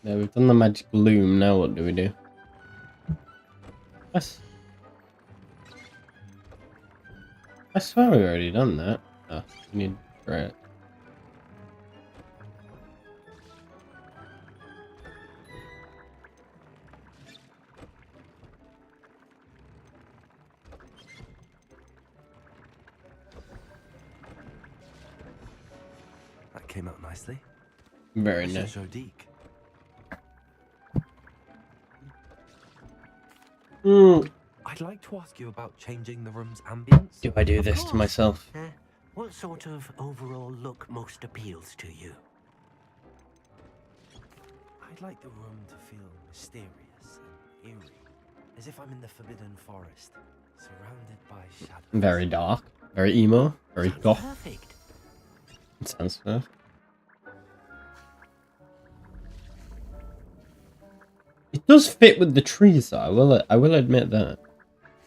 No, we've done the magic loom. Now what do we do? I swear we've already done that. Oh, we need right. That came out nicely. Very I should nice. show Deke. I'd like to ask you about changing the room's ambience. Do I do Of this to course. myself? What sort of overall look most appeals to you? I'd like the room to feel mysterious and eerie, as if I'm in the Forbidden Forest, surrounded by shadows. Very dark, very emo, very Sounds goth. perfect. It sounds good. It does fit with the trees, though. I will admit that.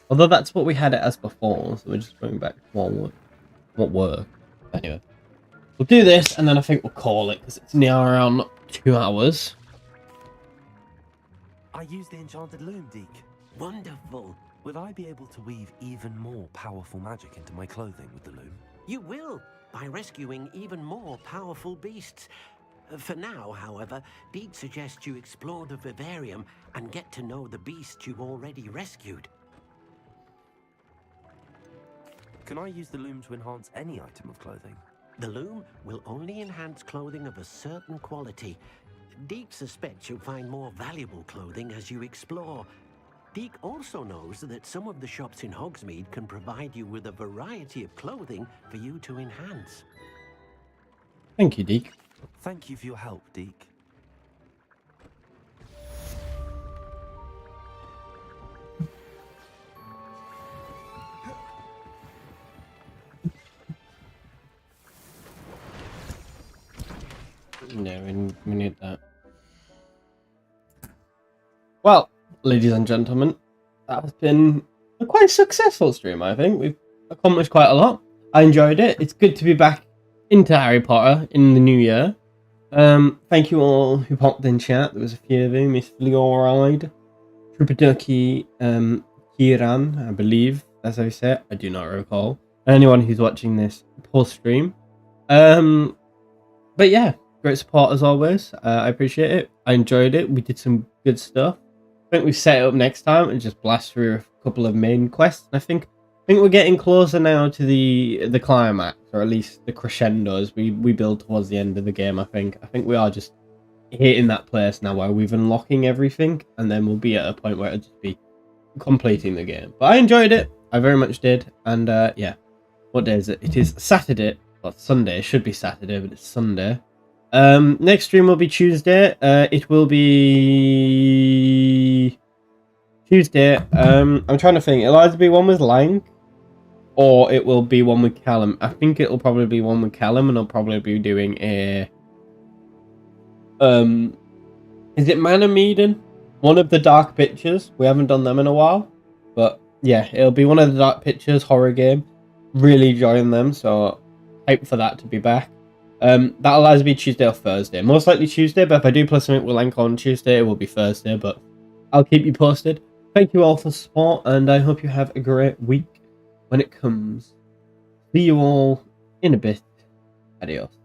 Although that's what we had it as before, so we're just going back to what worked. Anyway, we'll do this, and then I think we'll call it because it's now around 2 hours. I use the enchanted loom, Deke. Wonderful. Will I be able to weave even more powerful magic into my clothing with the loom? You will, by rescuing even more powerful beasts. For now, however, Deke suggests you explore the vivarium and get to know the beasts you've already rescued. Can I use the loom to enhance any item of clothing? The loom will only enhance clothing of a certain quality. Deke suspects you'll find more valuable clothing as you explore. Deke also knows that some of the shops in Hogsmeade can provide you with a variety of clothing for you to enhance. Thank you, Deke. Thank you for your help, Deke. Yeah, we need that. Well, ladies and gentlemen, that has been a quite successful stream, I think. We've accomplished quite a lot. I enjoyed it. It's good to be back into Harry Potter in the new year. Thank you all who popped in chat. There was a few of you. Miss Fluoride, Trooper Ducky, Kieran, I believe, as I said. I do not recall. Anyone who's watching this post-stream. But yeah, great support as always. I appreciate it. I enjoyed it. We did some good stuff. I think we set it up next time and just blast through a couple of main quests. And I think we're getting closer now to the climax, or at least the crescendo as we build towards the end of the game. I think we are just hitting that place now where we've unlocking everything, and then we'll be at a point where it'll just be completing the game. But I enjoyed it. I very much did. And yeah, what day is it? It is Saturday. Well, Sunday. It should be Saturday, but it's Sunday. Next stream will be Tuesday. It will be Tuesday. I'm trying to think. It'll either be one with Lang, or it will be one with Callum. I think it'll probably be one with Callum, and I'll probably be doing a is it Man of Medan? One of the Dark Pictures. We haven't done them in a while, but yeah, it'll be one of the Dark Pictures horror game. Really enjoying them, so hype for that to be back. That'll either be Tuesday or Thursday. Most likely Tuesday, but if I do play something with Lank on Tuesday, it will be Thursday, but I'll keep you posted. Thank you all for support, and I hope you have a great week when it comes. See you all in a bit. Adios.